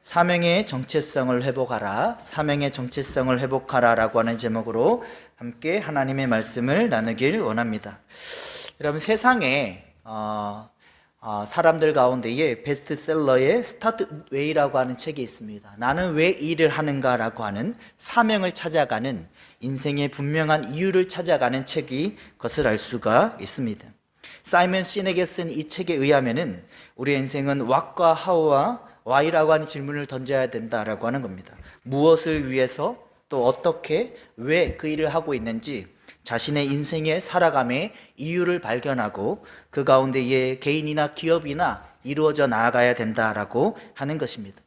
사명의 정체성을 회복하라, 사명의 정체성을 회복하라 라고 하는 제목으로 함께 하나님의 말씀을 나누길 원합니다. 여러분, 세상에 사람들 가운데에 베스트셀러의 스타트 웨이라고 하는 책이 있습니다. 나는 왜 일을 하는가 라고 하는 사명을 찾아가는, 인생의 분명한 이유를 찾아가는 책이 것을 알 수가 있습니다. 사이먼 시넥에 쓴 이 책에 의하면은 우리 인생은 what과 how와 why라고 하는 질문을 던져야 된다라고 하는 겁니다. 무엇을 위해서, 또 어떻게, 왜 그 일을 하고 있는지 자신의 인생의 살아감의 이유를 발견하고 그 가운데에 개인이나 기업이나 이루어져 나아가야 된다라고 하는 것입니다.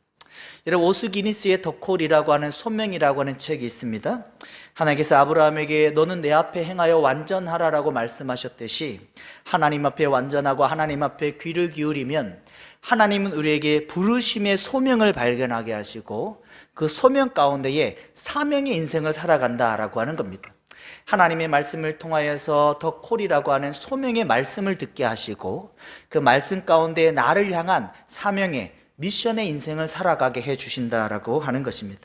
여러분, 오스 기니스의 더 콜이라고 하는 소명이라고 하는 책이 있습니다. 하나님께서 아브라함에게 너는 내 앞에 행하여 완전하라라고 말씀하셨듯이 하나님 앞에 완전하고 하나님 앞에 귀를 기울이면 하나님은 우리에게 부르심의 소명을 발견하게 하시고 그 소명 가운데에 사명의 인생을 살아간다라고 하는 겁니다. 하나님의 말씀을 통하여서 더 콜이라고 하는 소명의 말씀을 듣게 하시고 그 말씀 가운데 나를 향한 사명의 미션의 인생을 살아가게 해주신다라고 하는 것입니다.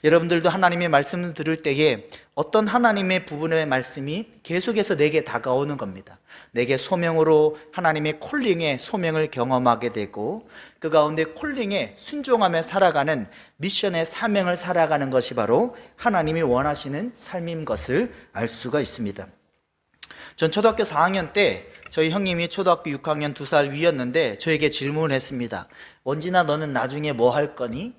여러분들도 하나님의 말씀을 들을 때에 어떤 하나님의 부분의 말씀이 계속해서 내게 다가오는 겁니다. 내게 소명으로 하나님의 콜링의 소명을 경험하게 되고 그 가운데 콜링에 순종하며 살아가는 미션의 사명을 살아가는 것이 바로 하나님이 원하시는 삶인 것을 알 수가 있습니다. 전 초등학교 4학년 때 저희 형님이 초등학교 6학년 2살 위였는데 저에게 질문을 했습니다. 원진아, 너는 나중에 뭐 할 거니?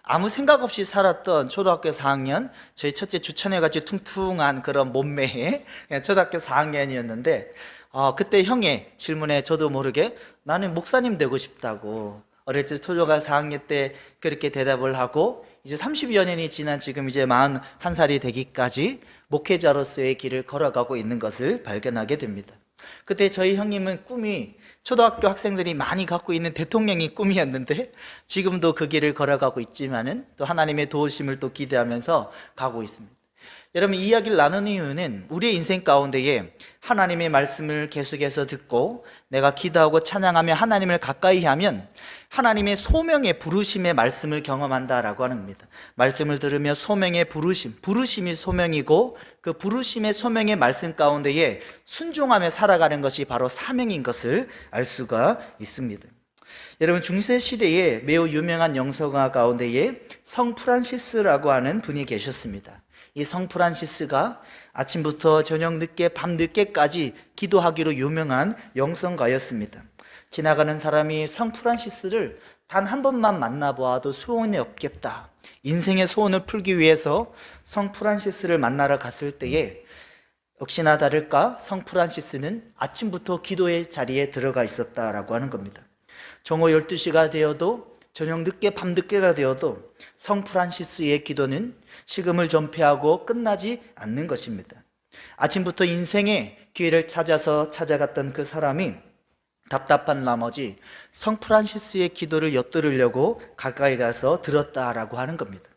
아무 생각 없이 살았던 초등학교 4학년, 저희 첫째 주천해가지고 퉁퉁한 그런 몸매의 초등학교 4학년이었는데 그때 형의 질문에 저도 모르게 나는 목사님 되고 싶다고 어릴 때 초등학교 4학년 때 그렇게 대답을 하고 이제 30여 년이 지난 지금 이제 41살이 되기까지 목회자로서의 길을 걸어가고 있는 것을 발견하게 됩니다. 그때 저희 형님은 꿈이 초등학교 학생들이 많이 갖고 있는 대통령이 꿈이었는데 지금도 그 길을 걸어가고 있지만은 또 하나님의 도우심을 또 기대하면서 가고 있습니다. 여러분, 이 이야기를 나누는 이유는 우리의 인생 가운데에 하나님의 말씀을 계속해서 듣고 내가 기도하고 찬양하며 하나님을 가까이 하면 하나님의 소명의 부르심의 말씀을 경험한다라고 하는 겁니다. 말씀을 들으며 소명의 부르심이 소명이고 그 부르심의 소명의 말씀 가운데에 순종하며 살아가는 것이 바로 사명인 것을 알 수가 있습니다. 여러분, 중세시대에 매우 유명한 영성가 가운데에 성 프란시스라고 하는 분이 계셨습니다. 이 성 프란시스가 아침부터 저녁 늦게 밤 늦게까지 기도하기로 유명한 영성가였습니다. 지나가는 사람이 성 프란시스를 단 한 번만 만나보아도 소원이 없겠다, 인생의 소원을 풀기 위해서 성 프란시스를 만나러 갔을 때에 역시나 다를까 성 프란시스는 아침부터 기도의 자리에 들어가 있었다라고 하는 겁니다. 정오 12시가 되어도 저녁 늦게 밤 늦게가 되어도 성 프란시스의 기도는 식음을 전폐하고 끝나지 않는 것입니다. 아침부터 인생의 기회를 찾아서 찾아갔던 그 사람이 답답한 나머지 성 프란시스의 기도를 엿들으려고 가까이 가서 들었다라고 하는 겁니다.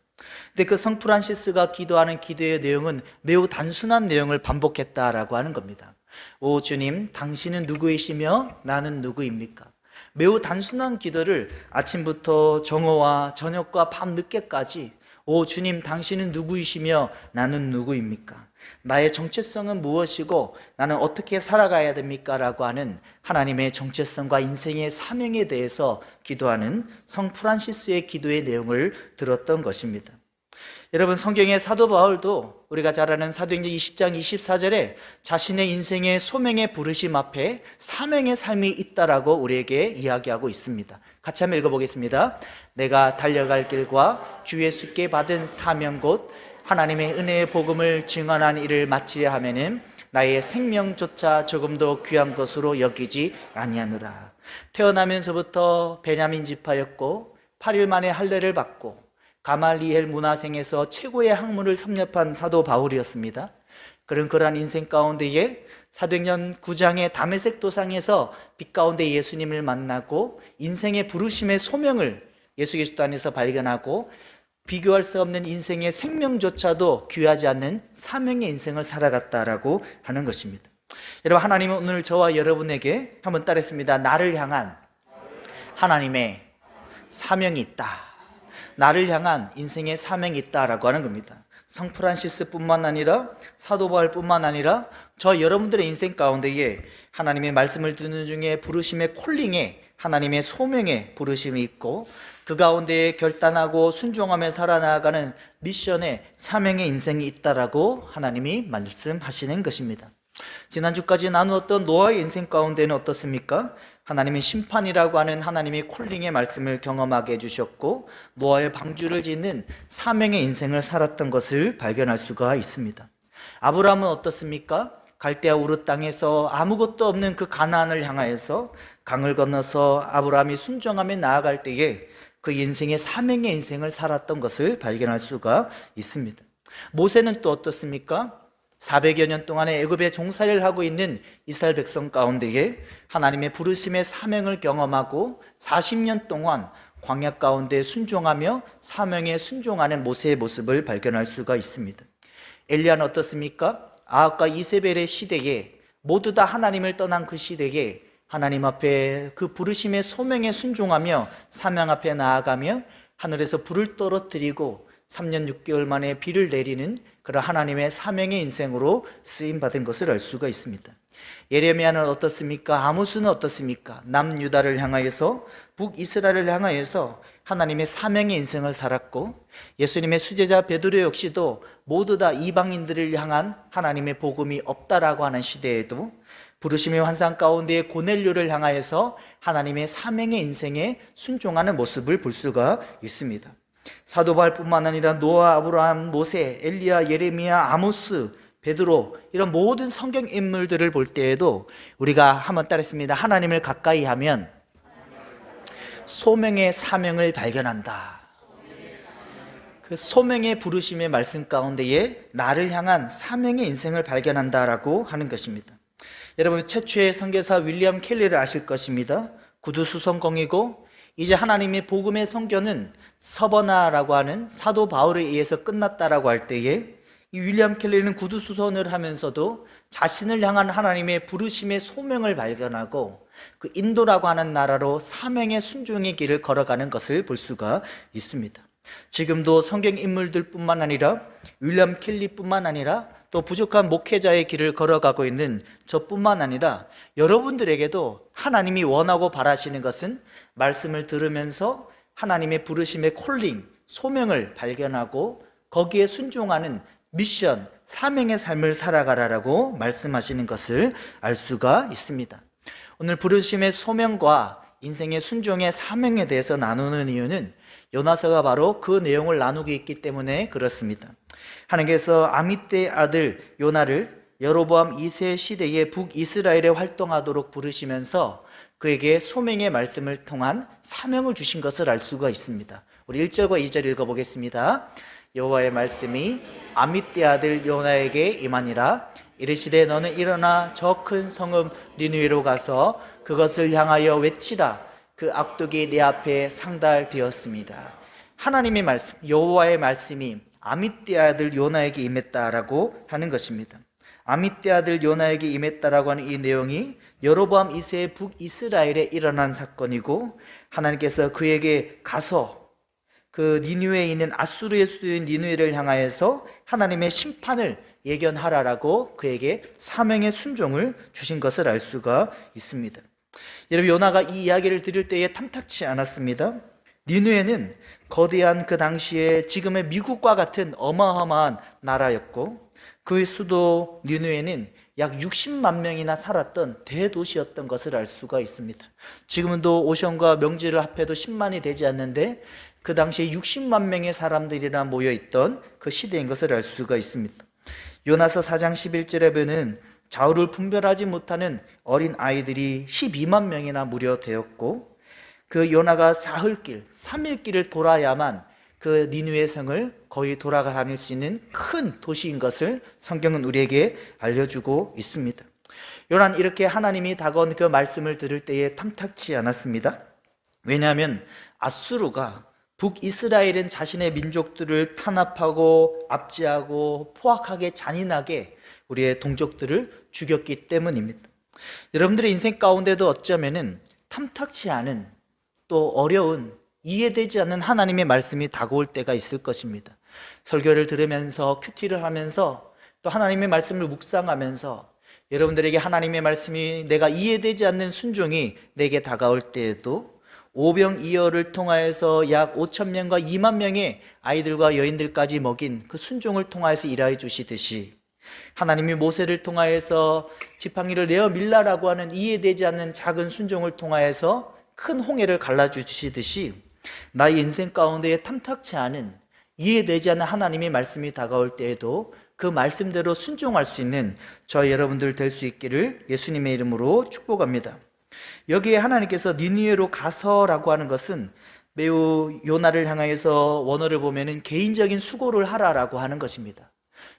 근데 그 성 프란시스가 기도하는 기도의 내용은 매우 단순한 내용을 반복했다라고 하는 겁니다. 오 주님, 당신은 누구이시며 나는 누구입니까? 매우 단순한 기도를 아침부터 정오와 저녁과 밤 늦게까지 오 주님, 당신은 누구이시며 나는 누구입니까? 나의 정체성은 무엇이고 나는 어떻게 살아가야 됩니까? 라고 하는 하나님의 정체성과 인생의 사명에 대해서 기도하는 성 프란시스의 기도의 내용을 들었던 것입니다. 여러분, 성경의 사도 바울도 우리가 잘 아는 사도행전 20장 24절에 자신의 인생의 소명의 부르심 앞에 사명의 삶이 있다라고 우리에게 이야기하고 있습니다. 같이 한번 읽어보겠습니다. 내가 달려갈 길과 주 예수께 받은 사명 곧 하나님의 은혜의 복음을 증언한 일을 마치려 하면은 나의 생명조차 조금도 귀한 것으로 여기지 아니하노라. 태어나면서부터 베냐민 지파였고 8일 만에 할례를 받고 가말리엘 문화생에서 최고의 학문을 섭렵한 사도 바울이었습니다. 그러한 인생 가운데에 사도행전 9장의 다메섹 도상에서 빛 가운데 예수님을 만나고 인생의 부르심의 소명을 예수 그리스도 안에서 발견하고 비교할 수 없는 인생의 생명조차도 귀하지 않는 사명의 인생을 살아갔다라고 하는 것입니다. 여러분, 하나님은 오늘 저와 여러분에게 한번 따르겠습니다. 나를 향한 하나님의 사명이 있다. 나를 향한 인생의 사명이 있다라고 하는 겁니다. 성 프란시스뿐만 아니라 사도 바울뿐만 아니라 저 여러분들의 인생 가운데에 하나님의 말씀을 듣는 중에 부르심의 콜링에 하나님의 소명에 부르심이 있고 그 가운데에 결단하고 순종하며 살아나가는 미션의 사명의 인생이 있다라고 하나님이 말씀하시는 것입니다. 지난주까지 나누었던 노아의 인생 가운데는 어떻습니까? 하나님의 심판이라고 하는 하나님의 콜링의 말씀을 경험하게 해주셨고 노아의 방주를 짓는 사명의 인생을 살았던 것을 발견할 수가 있습니다. 아브라함은 어떻습니까? 갈대아 우르 땅에서 아무것도 없는 그 가나안을 향하여서 강을 건너서 아브라함이 순종하며 나아갈 때에 그 인생의 사명의 인생을 살았던 것을 발견할 수가 있습니다. 모세는 또 어떻습니까? 400여 년 동안의 애굽의 종살이를 하고 있는 이스라엘 백성 가운데에 하나님의 부르심의 사명을 경험하고 40년 동안 광야 가운데 순종하며 사명에 순종하는 모세의 모습을 발견할 수가 있습니다. 엘리야는 어떻습니까? 아합과 이세벨의 시대에 모두 다 하나님을 떠난 그 시대에 하나님 앞에 그 부르심의 소명에 순종하며 사명 앞에 나아가며 하늘에서 불을 떨어뜨리고 3년 6개월 만에 비를 내리는 그런 하나님의 사명의 인생으로 쓰임받은 것을 알 수가 있습니다. 예레미야는 어떻습니까? 아모스는 어떻습니까? 남유다를 향하여서 북이스라엘을 향하여서 하나님의 사명의 인생을 살았고 예수님의 수제자 베드로 역시도 모두 다 이방인들을 향한 하나님의 복음이 없다라고 하는 시대에도 부르심의 환상 가운데 고넬료를 향하여서 하나님의 사명의 인생에 순종하는 모습을 볼 수가 있습니다. 사도 바울뿐만 아니라 노아, 아브라함, 모세, 엘리야, 예레미야, 아모스, 베드로 이런 모든 성경 인물들을 볼 때에도 우리가 한번 따라했습니다. 하나님을 가까이 하면 소명의 사명을 발견한다. 그 소명의 부르심의 말씀 가운데에 나를 향한 사명의 인생을 발견한다라고 하는 것입니다. 여러분 최초의 선교사 윌리엄 켈리를 아실 것입니다. 구두수성공이고 이제 하나님의 복음의 선교는 서버나라고 하는 사도 바울에 의해서 끝났다라고 할 때에 이 윌리엄 켈리는 구두수선을 하면서도 자신을 향한 하나님의 부르심의 소명을 발견하고 그 인도라고 하는 나라로 사명의 순종의 길을 걸어가는 것을 볼 수가 있습니다. 지금도 성경 인물들뿐만 아니라 윌리엄 켈리뿐만 아니라 또 부족한 목회자의 길을 걸어가고 있는 저뿐만 아니라 여러분들에게도 하나님이 원하고 바라시는 것은 말씀을 들으면서 하나님의 부르심의 콜링, 소명을 발견하고 거기에 순종하는 미션, 사명의 삶을 살아가라라고 말씀하시는 것을 알 수가 있습니다. 오늘 부르심의 소명과 인생의 순종의 사명에 대해서 나누는 이유는 요나서가 바로 그 내용을 나누고 있기 때문에 그렇습니다. 하나님께서 아미떼의 아들 요나를 여로보암 2세 시대에 북이스라엘에 활동하도록 부르시면서 그에게 소명의 말씀을 통한 사명을 주신 것을 알 수가 있습니다. 우리 1절과 2절 읽어보겠습니다. 여호와의 말씀이 아미떼 아들 요나에게 임하니라. 이르시되 너는 일어나 저 큰 성읍 니느웨로 가서 그것을 향하여 외치라. 그 악독이 내 앞에 상달되었습니다. 하나님의 말씀, 여호와의 말씀이 아미떼 아들 요나에게 임했다라고 하는 것입니다. 아미떼 아들 요나에게 임했다라고 하는 이 내용이 여로보암 2세 북이스라엘에 일어난 사건이고 하나님께서 그에게 가서 그 니느웨에 있는 아수르의 수도인 니느웨를 향하여서 하나님의 심판을 예견하라라고 그에게 사명의 순종을 주신 것을 알 수가 있습니다. 여러분 요나가 이 이야기를 들을 때에 탐탁치 않았습니다. 니느웨는 거대한 그 당시에 지금의 미국과 같은 어마어마한 나라였고 그 수도 니느웨는 약 60만 명이나 살았던 대도시였던 것을 알 수가 있습니다. 지금도 오션과 명지를 합해도 10만이 되지 않는데 그 당시에 60만 명의 사람들이나 모여있던 그 시대인 것을 알 수가 있습니다. 요나서 4장 11절에 보면 좌우를 분별하지 못하는 어린 아이들이 12만 명이나 무려 되었고 그 요나가 사흘길, 3일길을 돌아야만 그 니느웨 성을 거의 돌아가 다닐 수 있는 큰 도시인 것을 성경은 우리에게 알려주고 있습니다. 요나는 이렇게 하나님이 다가온 그 말씀을 들을 때에 탐탁치 않았습니다. 왜냐하면 아수르가 북이스라엘은 자신의 민족들을 탄압하고 압제하고 포악하게 잔인하게 우리의 동족들을 죽였기 때문입니다. 여러분들의 인생 가운데도 어쩌면은 탐탁치 않은 또 어려운 이해되지 않는 하나님의 말씀이 다가올 때가 있을 것입니다. 설교를 들으면서 큐티를 하면서 또 하나님의 말씀을 묵상하면서 여러분들에게 하나님의 말씀이 내가 이해되지 않는 순종이 내게 다가올 때에도 오병이어를 통하여서 약 5천 명과 2만 명의 아이들과 여인들까지 먹인 그 순종을 통하여서 일하여 주시듯이 하나님이 모세를 통하여서 지팡이를 내어 밀라라고 하는 이해되지 않는 작은 순종을 통하여서 큰 홍해를 갈라주시듯이 나의 인생 가운데에 탐탁치 않은 이해되지 않는 하나님의 말씀이 다가올 때에도 그 말씀대로 순종할 수 있는 저희 여러분들 될 수 있기를 예수님의 이름으로 축복합니다. 여기에 하나님께서 니느웨로 가서라고 하는 것은 매우 요나를 향하여서 원어를 보면은 개인적인 수고를 하라라고 하는 것입니다.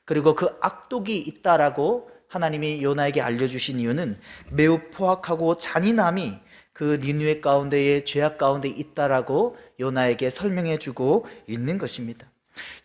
그리고 그 악독이 있다라고 하나님이 요나에게 알려주신 이유는 매우 포악하고 잔인함이 그 니느웨 가운데에 죄악 가운데 있다라고 요나에게 설명해 주고 있는 것입니다.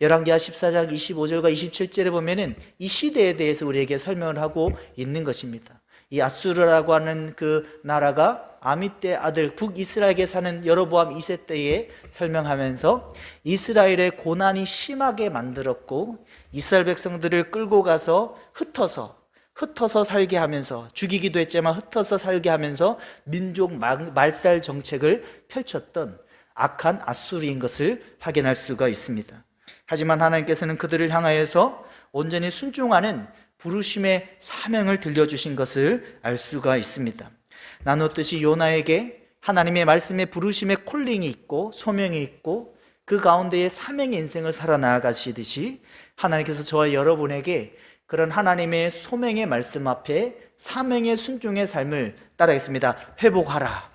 열왕기하 14장 25절과 27절에 보면은 이 시대에 대해서 우리에게 설명을 하고 있는 것입니다. 이 아수르라고 하는 그 나라가 아미떼 아들 북이스라엘에 사는 여로보암 2세 때에 설명하면서 이스라엘의 고난이 심하게 만들었고 이스라엘 백성들을 끌고 가서 흩어서 살게 하면서 죽이기도 했지만 흩어서 살게 하면서 민족 말살 정책을 펼쳤던 악한 아수르인 것을 확인할 수가 있습니다. 하지만 하나님께서는 그들을 향하여서 온전히 순종하는 부르심의 사명을 들려주신 것을 알 수가 있습니다. 나누었듯이 요나에게 하나님의 말씀에 부르심의 콜링이 있고 소명이 있고 그 가운데에 사명의 인생을 살아나가시듯이 하나님께서 저와 여러분에게 그런 하나님의 소명의 말씀 앞에 사명의 순종의 삶을 따라하겠습니다. 회복하라.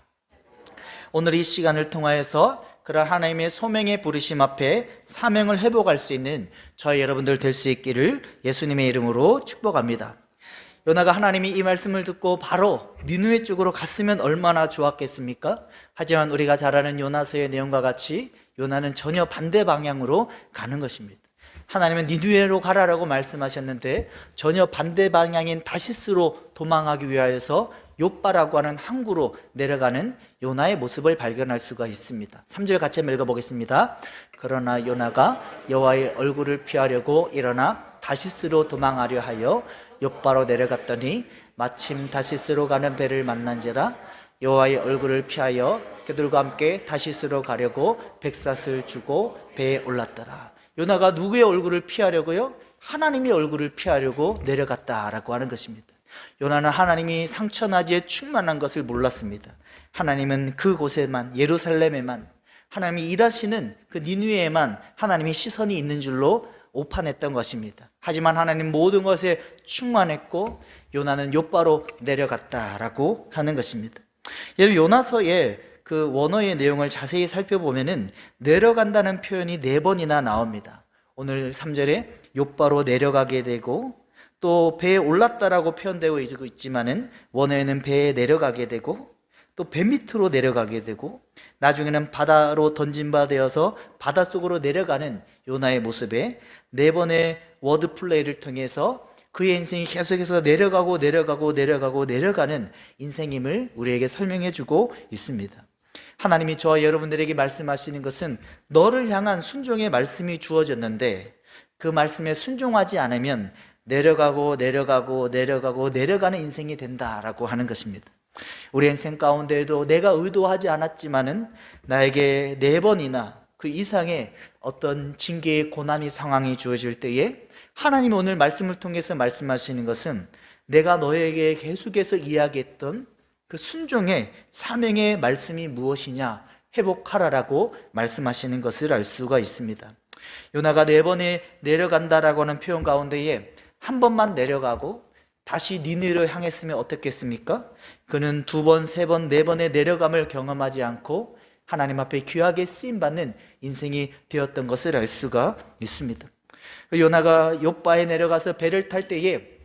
오늘 이 시간을 통하여서 그런 하나님의 소명의 부르심 앞에 사명을 회복할 수 있는 저희 여러분들 될 수 있기를 예수님의 이름으로 축복합니다. 요나가 하나님이 이 말씀을 듣고 바로 니느웨 쪽으로 갔으면 얼마나 좋았겠습니까? 하지만 우리가 잘 아는 요나서의 내용과 같이 요나는 전혀 반대 방향으로 가는 것입니다. 하나님은 니느웨로 가라라고 말씀하셨는데 전혀 반대 방향인 다시스로 도망하기 위하여서 욥바라고 하는 항구로 내려가는 요나의 모습을 발견할 수가 있습니다. 3절 같이 한번 읽어보겠습니다. 그러나 요나가 여호와의 얼굴을 피하려고 일어나 다시스로 도망하려 하여 욥바로 내려갔더니 마침 다시스로 가는 배를 만난지라 여호와의 얼굴을 피하여 그들과 함께 다시스로 가려고 백삿을 주고 배에 올랐더라. 요나가 누구의 얼굴을 피하려고요? 하나님의 얼굴을 피하려고 내려갔다라고 하는 것입니다. 요나는 하나님이 상처나지에 충만한 것을 몰랐습니다. 하나님은 그곳에만, 예루살렘에만, 하나님이 일하시는 그 니느웨에만 하나님의 시선이 있는 줄로 오판했던 것입니다. 하지만 하나님 모든 것에 충만했고 요나는 욥바로 내려갔다라고 하는 것입니다. 여러분, 요나서의 그 원어의 내용을 자세히 살펴보면은 내려간다는 표현이 4번이나 나옵니다. 오늘 3절에 욥바로 내려가게 되고 또 배에 올랐다라고 표현되고 있지만은 원어에는 배에 내려가게 되고 또 배 밑으로 내려가게 되고 나중에는 바다로 던진 바 되어서 바닷속으로 내려가는 요나의 모습에 4번의 워드 플레이를 통해서 그의 인생이 계속해서 내려가는 인생임을 우리에게 설명해 주고 있습니다. 하나님이 저와 여러분들에게 말씀하시는 것은 너를 향한 순종의 말씀이 주어졌는데 그 말씀에 순종하지 않으면 내려가는 인생이 된다라고 하는 것입니다. 우리 인생 가운데에도 내가 의도하지 않았지만은 나에게 4번이나 그 이상의 어떤 징계의 고난이 상황이 주어질 때에 하나님이 오늘 말씀을 통해서 말씀하시는 것은 내가 너에게 계속해서 이야기했던 그 순종의 사명의 말씀이 무엇이냐, 회복하라라고 말씀하시는 것을 알 수가 있습니다. 요나가 4번에 내려간다라고 하는 표현 가운데에 한 번만 내려가고 다시 니느웨로 향했으면 어떻겠습니까? 그는 2번, 3번, 4번의 내려감을 경험하지 않고 하나님 앞에 귀하게 쓰임받는 인생이 되었던 것을 알 수가 있습니다. 요나가 욥바에 내려가서 배를 탈 때에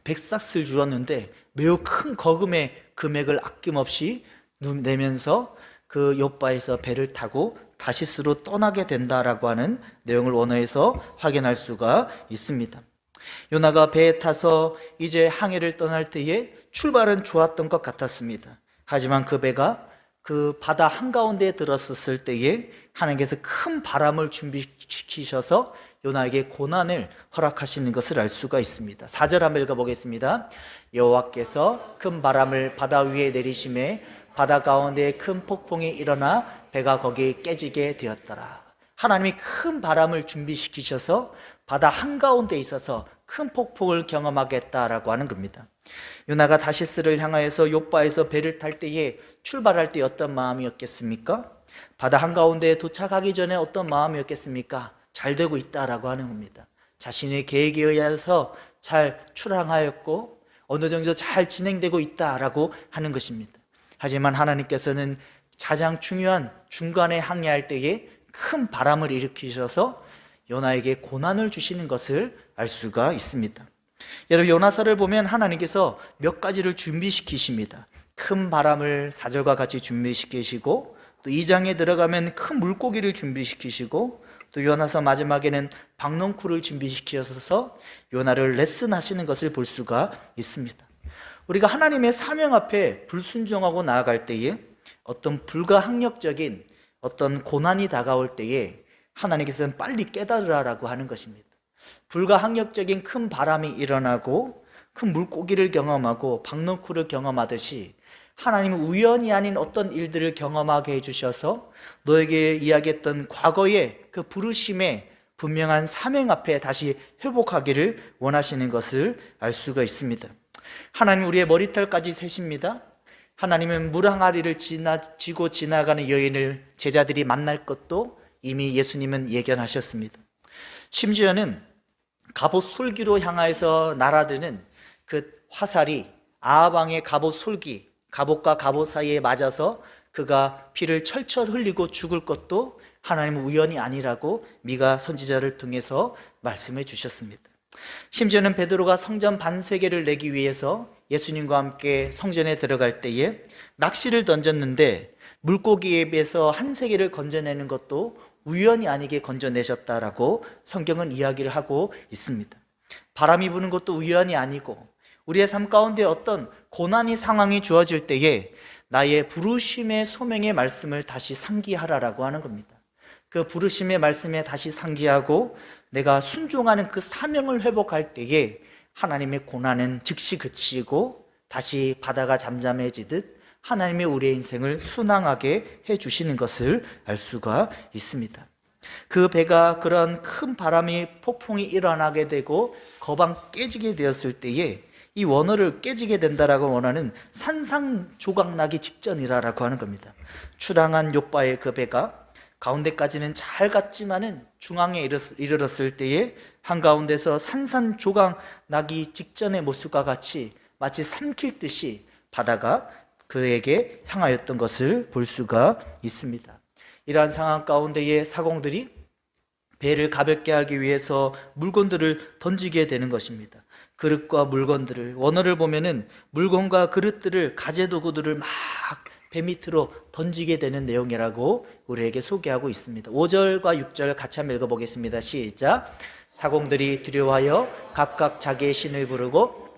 백삭을 주었는데 매우 큰 거금의 금액을 아낌없이 내면서 그 욥바에서 배를 타고 다시스로 떠나게 된다라고 하는 내용을 원어에서 확인할 수가 있습니다. 요나가 배에 타서 이제 항해를 떠날 때에 출발은 좋았던 것 같았습니다. 하지만 그 배가 그 바다 한가운데에 들었었을 때에 하나님께서 큰 바람을 준비시키셔서 요나에게 고난을 허락하시는 것을 알 수가 있습니다. 4절 한번 읽어보겠습니다. 여호와께서 큰 바람을 바다 위에 내리심에 바다 가운데에 큰 폭풍이 일어나 배가 거기 깨지게 되었더라. 하나님이 큰 바람을 준비시키셔서 바다 한가운데 있어서 큰 폭풍을 경험하겠다라고 하는 겁니다. 요나가 다시스를 향하여서 욥바에서 배를 탈 때에 출발할 때 어떤 마음이었겠습니까? 바다 한가운데에 도착하기 전에 어떤 마음이었겠습니까? 잘 되고 있다라고 하는 겁니다. 자신의 계획에 의해서 잘 출항하였고 어느 정도 잘 진행되고 있다라고 하는 것입니다. 하지만 하나님께서는 가장 중요한 중간에 항해할 때에 큰 바람을 일으키셔서 요나에게 고난을 주시는 것을 알 수가 있습니다. 여러분, 요나서를 보면 하나님께서 몇 가지를 준비시키십니다. 큰 바람을 4절과 같이 준비시키시고, 또 2장에 들어가면 큰 물고기를 준비시키시고, 또 요나서 마지막에는 박넝쿨을 준비시키셔서 요나를 레슨하시는 것을 볼 수가 있습니다. 우리가 하나님의 사명 앞에 불순종하고 나아갈 때에 어떤 불가항력적인 어떤 고난이 다가올 때에 하나님께서는 빨리 깨달으라고 하는 것입니다. 불가항력적인 큰 바람이 일어나고 큰 물고기를 경험하고 박넝쿨을 경험하듯이 하나님은 우연이 아닌 어떤 일들을 경험하게 해주셔서 너에게 이야기했던 과거의 그 부르심의 분명한 사명 앞에 다시 회복하기를 원하시는 것을 알 수가 있습니다. 하나님 우리의 머리털까지 세십니다. 하나님은 물 항아리를 지고 지나가는 여인을 제자들이 만날 것도 이미 예수님은 예견하셨습니다. 심지어는 갑옷 솔기로 향하여서 날아드는 그 화살이 아합 왕의 갑옷 솔기, 갑옷과 갑옷 사이에 맞아서 그가 피를 철철 흘리고 죽을 것도 하나님은 우연이 아니라고 미가 선지자를 통해서 말씀해 주셨습니다. 심지어는 베드로가 성전 반세개를 내기 위해서 예수님과 함께 성전에 들어갈 때에 낚시를 던졌는데 물고기에서 한 세개를 건져내는 것도 우연이 아니게 건져내셨다라고 성경은 이야기를 하고 있습니다. 바람이 부는 것도 우연이 아니고 우리의 삶 가운데 어떤 고난의 상황이 주어질 때에 나의 부르심의 소명의 말씀을 다시 상기하라라고 하는 겁니다. 그 부르심의 말씀에 다시 상기하고 내가 순종하는 그 사명을 회복할 때에 하나님의 고난은 즉시 그치고 다시 바다가 잠잠해지듯 하나님의 우리의 인생을 순항하게 해주시는 것을 알 수가 있습니다. 그 배가 그런 큰 바람이 폭풍이 일어나게 되고 거방 깨지게 되었을 때에 이 원어를 깨지게 된다라고 원하는 산산조각 나기 직전이라고 하는 겁니다. 출항한 욥바의 그 배가 가운데까지는 잘 갔지만은 중앙에 이르렀을 때에 한가운데서 산산조각 나기 직전의 모습과 같이 마치 삼킬 듯이 바다가 그에게 향하였던 것을 볼 수가 있습니다. 이러한 상황 가운데에 사공들이 배를 가볍게 하기 위해서 물건들을 던지게 되는 것입니다. 그릇과 물건들을, 원어를 보면은 물건과 그릇들을, 가재도구들을 막 배 밑으로 던지게 되는 내용이라고 우리에게 소개하고 있습니다. 5절과 6절 같이 한번 읽어보겠습니다. 시작. 사공들이 두려워하여 각각 자기의 신을 부르고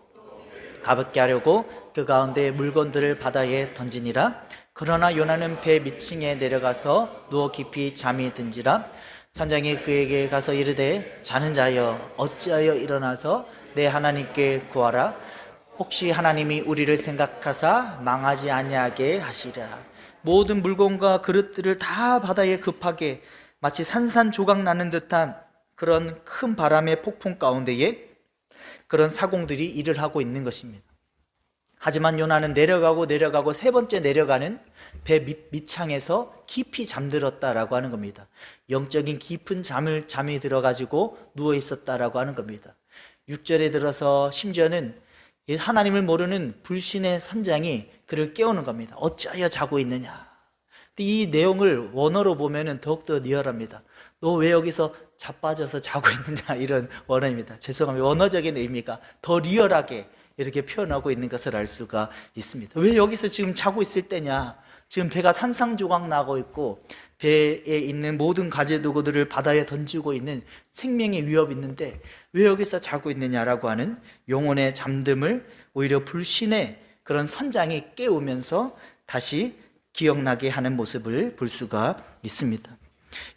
가볍게 하려고 그 가운데 물건들을 바다에 던지니라. 그러나 요나는 배 밑층에 내려가서 누워 깊이 잠이 든지라. 선장이 그에게 가서 이르되 자는 자여 어찌하여 일어나서 내 하나님께 구하라. 혹시 하나님이 우리를 생각하사 망하지 아니하게 하시리라. 모든 물건과 그릇들을 다 바다에 급하게 마치 산산조각 나는 듯한 그런 큰 바람의 폭풍 가운데에 그런 사공들이 일을 하고 있는 것입니다. 하지만 요나는 내려가고 세 번째 내려가는 배 밑창에서 깊이 잠들었다라고 하는 겁니다. 영적인 깊은 잠이 들어가지고 누워 있었다라고 하는 겁니다. 6절에 들어서 심지어는 하나님을 모르는 불신의 선장이 그를 깨우는 겁니다. 어찌하여 자고 있느냐. 이 내용을 원어로 보면은 더욱더 리얼합니다. 너 왜 여기서 자빠져서 자고 있느냐, 이런 원어입니다. 죄송합니다. 원어적인 의미가 더 리얼하게 이렇게 표현하고 있는 것을 알 수가 있습니다. 왜 여기서 지금 자고 있을 때냐? 지금 배가 산산조각 나고 있고 배에 있는 모든 가재도구들을 바다에 던지고 있는 생명의 위협이 있는데 왜 여기서 자고 있느냐라고 하는 영혼의 잠듦을 오히려 불신의 그런 선장이 깨우면서 다시 기억나게 하는 모습을 볼 수가 있습니다.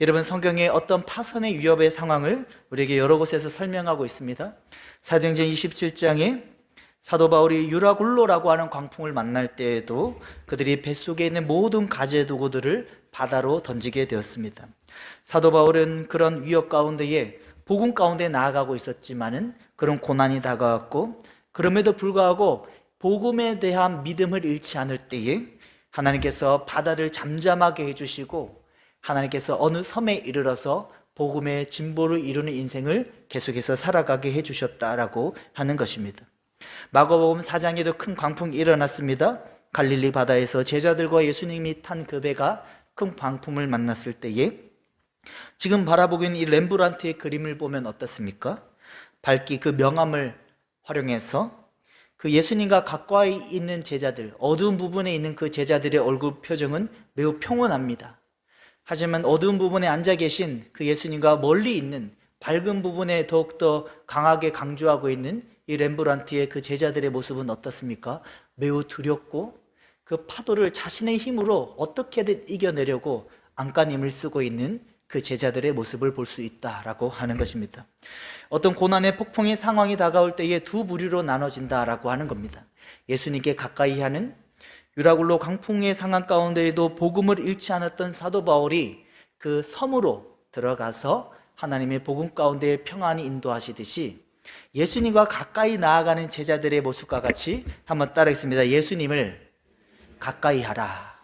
여러분, 성경에 어떤 파선의 위협의 상황을 우리에게 여러 곳에서 설명하고 있습니다. 사도행전 27장에 사도 바울이 유라굴로라고 하는 광풍을 만날 때에도 그들이 뱃속에 있는 모든 가재 도구들을 바다로 던지게 되었습니다. 사도 바울은 그런 위협 가운데에 복음 가운데 나아가고 있었지만은 그런 고난이 다가왔고, 그럼에도 불구하고 복음에 대한 믿음을 잃지 않을 때에 하나님께서 바다를 잠잠하게 해주시고, 하나님께서 어느 섬에 이르러서 복음의 진보를 이루는 인생을 계속해서 살아가게 해주셨다라고 하는 것입니다. 마가복음 4장에도 큰 광풍이 일어났습니다. 갈릴리 바다에서 제자들과 예수님이 탄 그 배가 큰 광풍을 만났을 때에 지금 바라보고 있는 이 렘브란트의 그림을 보면 어떻습니까? 밝기 그 명암을 활용해서 그 예수님과 가까이 있는 제자들, 어두운 부분에 있는 그 제자들의 얼굴 표정은 매우 평온합니다. 하지만 어두운 부분에 앉아 계신 그 예수님과 멀리 있는 밝은 부분에 더욱더 강하게 강조하고 있는 이 렘브란트의 그 제자들의 모습은 어떻습니까? 매우 두렵고 그 파도를 자신의 힘으로 어떻게든 이겨내려고 안간힘을 쓰고 있는 그 제자들의 모습을 볼 수 있다라고 하는 것입니다. 어떤 고난의 폭풍의 상황이 다가올 때에 두 부류로 나눠진다라고 하는 겁니다. 예수님께 가까이 하는 유라굴로 강풍의 상황 가운데에도 복음을 잃지 않았던 사도 바울이 그 섬으로 들어가서 하나님의 복음 가운데 평안히 인도하시듯이 예수님과 가까이 나아가는 제자들의 모습과 같이 한번 따라하겠습니다. 예수님을 가까이 하라.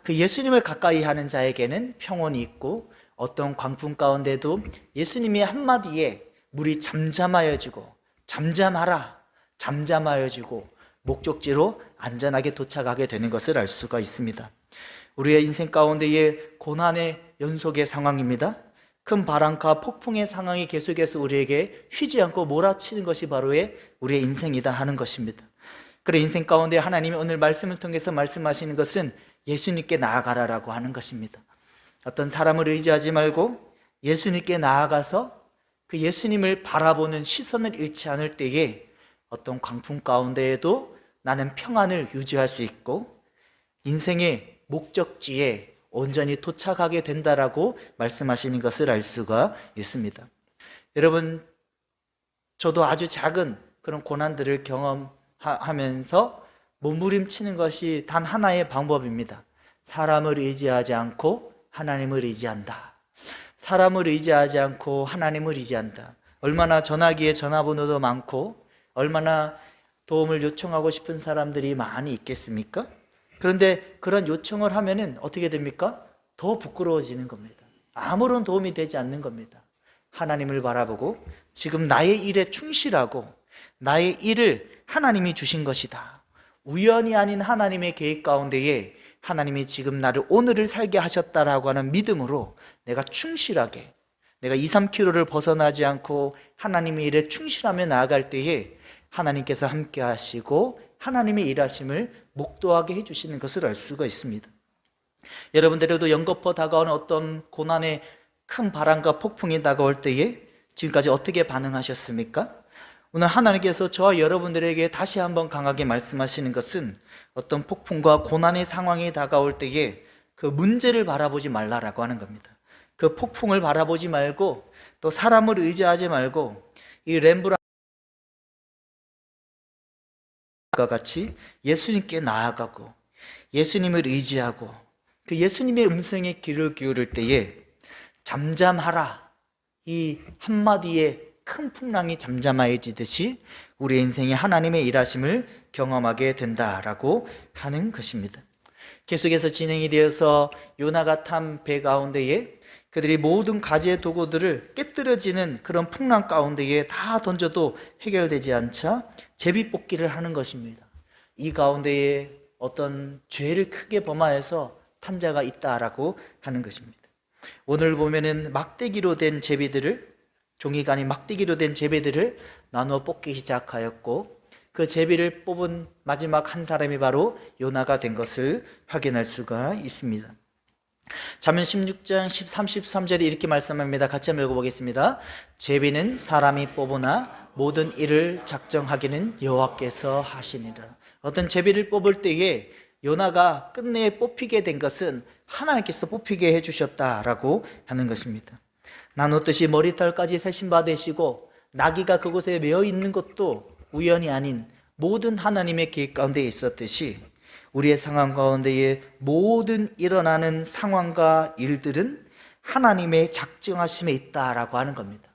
그 예수님을 가까이 하는 자에게는 평온이 있고, 어떤 광풍 가운데도 예수님의 한마디에 물이 잠잠하여지고, 잠잠하라, 잠잠하여지고 목적지로 안전하게 도착하게 되는 것을 알 수가 있습니다. 우리의 인생 가운데의 고난의 연속의 상황입니다. 큰 바람과 폭풍의 상황이 계속해서 우리에게 쉬지 않고 몰아치는 것이 바로 우리의 인생이다 하는 것입니다. 그래, 인생 가운데 하나님이 오늘 말씀을 통해서 말씀하시는 것은 예수님께 나아가라라고 하는 것입니다. 어떤 사람을 의지하지 말고 예수님께 나아가서 그 예수님을 바라보는 시선을 잃지 않을 때에 어떤 광풍 가운데에도 나는 평안을 유지할 수 있고 인생의 목적지에 온전히 도착하게 된다라고 말씀하시는 것을 알 수가 있습니다. 여러분, 저도 아주 작은 그런 고난들을 경험하면서 몸부림치는 것이 단 하나의 방법입니다. 사람을 의지하지 않고 하나님을 의지한다. 사람을 의지하지 않고 하나님을 의지한다. 얼마나 전화기에 전화번호도 많고 얼마나 도움을 요청하고 싶은 사람들이 많이 있겠습니까? 그런데 그런 요청을 하면은 어떻게 됩니까? 더 부끄러워지는 겁니다. 아무런 도움이 되지 않는 겁니다. 하나님을 바라보고 지금 나의 일에 충실하고 나의 일을 하나님이 주신 것이다. 우연이 아닌 하나님의 계획 가운데에 하나님이 지금 나를 오늘을 살게 하셨다라고 하는 믿음으로 내가 충실하게, 내가 2, 3km를 벗어나지 않고 하나님의 일에 충실하며 나아갈 때에 하나님께서 함께 하시고 하나님의 일하심을 목도하게 해주시는 것을 알 수가 있습니다. 여러분들에도 연거푸 다가오는 어떤 고난의 큰 바람과 폭풍이 다가올 때에 지금까지 어떻게 반응하셨습니까? 오늘 하나님께서 저와 여러분들에게 다시 한번 강하게 말씀하시는 것은 어떤 폭풍과 고난의 상황이 다가올 때에 그 문제를 바라보지 말라라고 하는 겁니다. 그 폭풍을 바라보지 말고 또 사람을 의지하지 말고 이 렘브란트와 같이 예수님께 나아가고 예수님을 의지하고 그 예수님의 음성에 귀를 기울일 때에 잠잠하라, 이 한마디에 큰 풍랑이 잠잠해지듯이 우리 인생에 하나님의 일하심을 경험하게 된다라고 하는 것입니다. 계속해서 진행이 되어서 요나가 탄 배 가운데에 그들이 모든 가지의 도구들을 깨뜨려지는 그런 풍랑 가운데에 다 던져도 해결되지 않자 제비뽑기를 하는 것입니다. 이 가운데에 어떤 죄를 크게 범하여서 탄 자가 있다라고 하는 것입니다. 오늘 보면은 막대기로 된 제비들을, 종이가 아닌 막대기로 된 제비들을 나누어 뽑기 시작하였고 그 제비를 뽑은 마지막 한 사람이 바로 요나가 된 것을 확인할 수가 있습니다. 잠언 16장 33절에 이렇게 말씀합니다. 같이 한번 읽어보겠습니다. 제비는 사람이 뽑으나 모든 일을 작정하기는 여호와께서 하시니라. 어떤 제비를 뽑을 때에 요나가 끝내 뽑히게 된 것은 하나님께서 뽑히게 해주셨다라고 하는 것입니다. 나눴듯이 머리털까지 세심받으시고 나귀가 그곳에 메어 있는 것도 우연이 아닌 모든 하나님의 계획 가운데 있었듯이 우리의 상황 가운데에 모든 일어나는 상황과 일들은 하나님의 작정하심에 있다라고 하는 겁니다.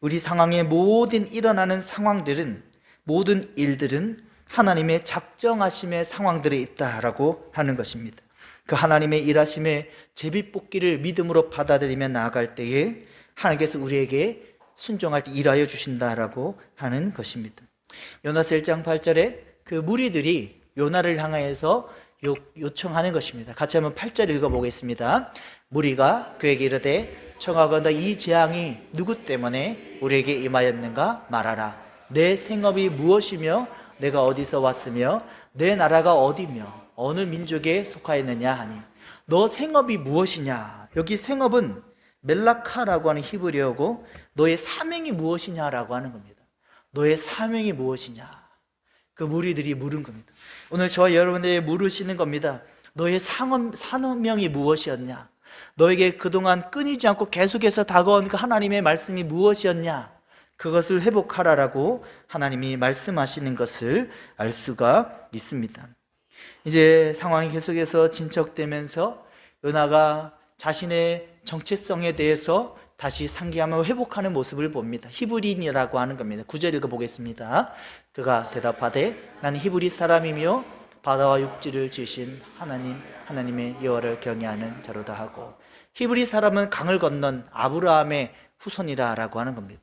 우리 상황의 모든 일어나는 상황들은, 모든 일들은 하나님의 작정하심의 상황들에 있다라고 하는 것입니다. 그 하나님의 일하심의 제비뽑기를 믿음으로 받아들이며 나아갈 때에 하나님께서 우리에게 순종할 때 일하여 주신다라고 하는 것입니다. 요나서 1장 8절에 그 무리들이 요나를 향하여서 요청하는 것입니다. 같이 한번 8절 읽어보겠습니다. 무리가 그에게 이르되 청하건대 이 재앙이 누구 때문에 우리에게 임하였는가 말하라. 내 생업이 무엇이며 내가 어디서 왔으며 내 나라가 어디며 어느 민족에 속하였느냐 하니, 너 생업이 무엇이냐. 여기 생업은 멜라카라고 하는 히브리어고 너의 사명이 무엇이냐라고 하는 겁니다. 너의 사명이 무엇이냐, 그 무리들이 물은 겁니다. 오늘 저와 여러분들이 물으시는 겁니다. 너의 사명이 무엇이었냐, 너에게 그동안 끊이지 않고 계속해서 다가온 그 하나님의 말씀이 무엇이었냐, 그것을 회복하라라고 하나님이 말씀하시는 것을 알 수가 있습니다. 이제 상황이 계속해서 진척되면서 요나가 자신의 정체성에 대해서 다시 상기하며 회복하는 모습을 봅니다. 히브리인이라고 하는 겁니다. 9절 읽어보겠습니다. 그가 대답하되 나는 히브리 사람이며 바다와 육지를 지으신 하나님의 여호와를 경외하는 자로다 하고, 히브리 사람은 강을 건넌 아브라함의 후손이다라고 하는 겁니다.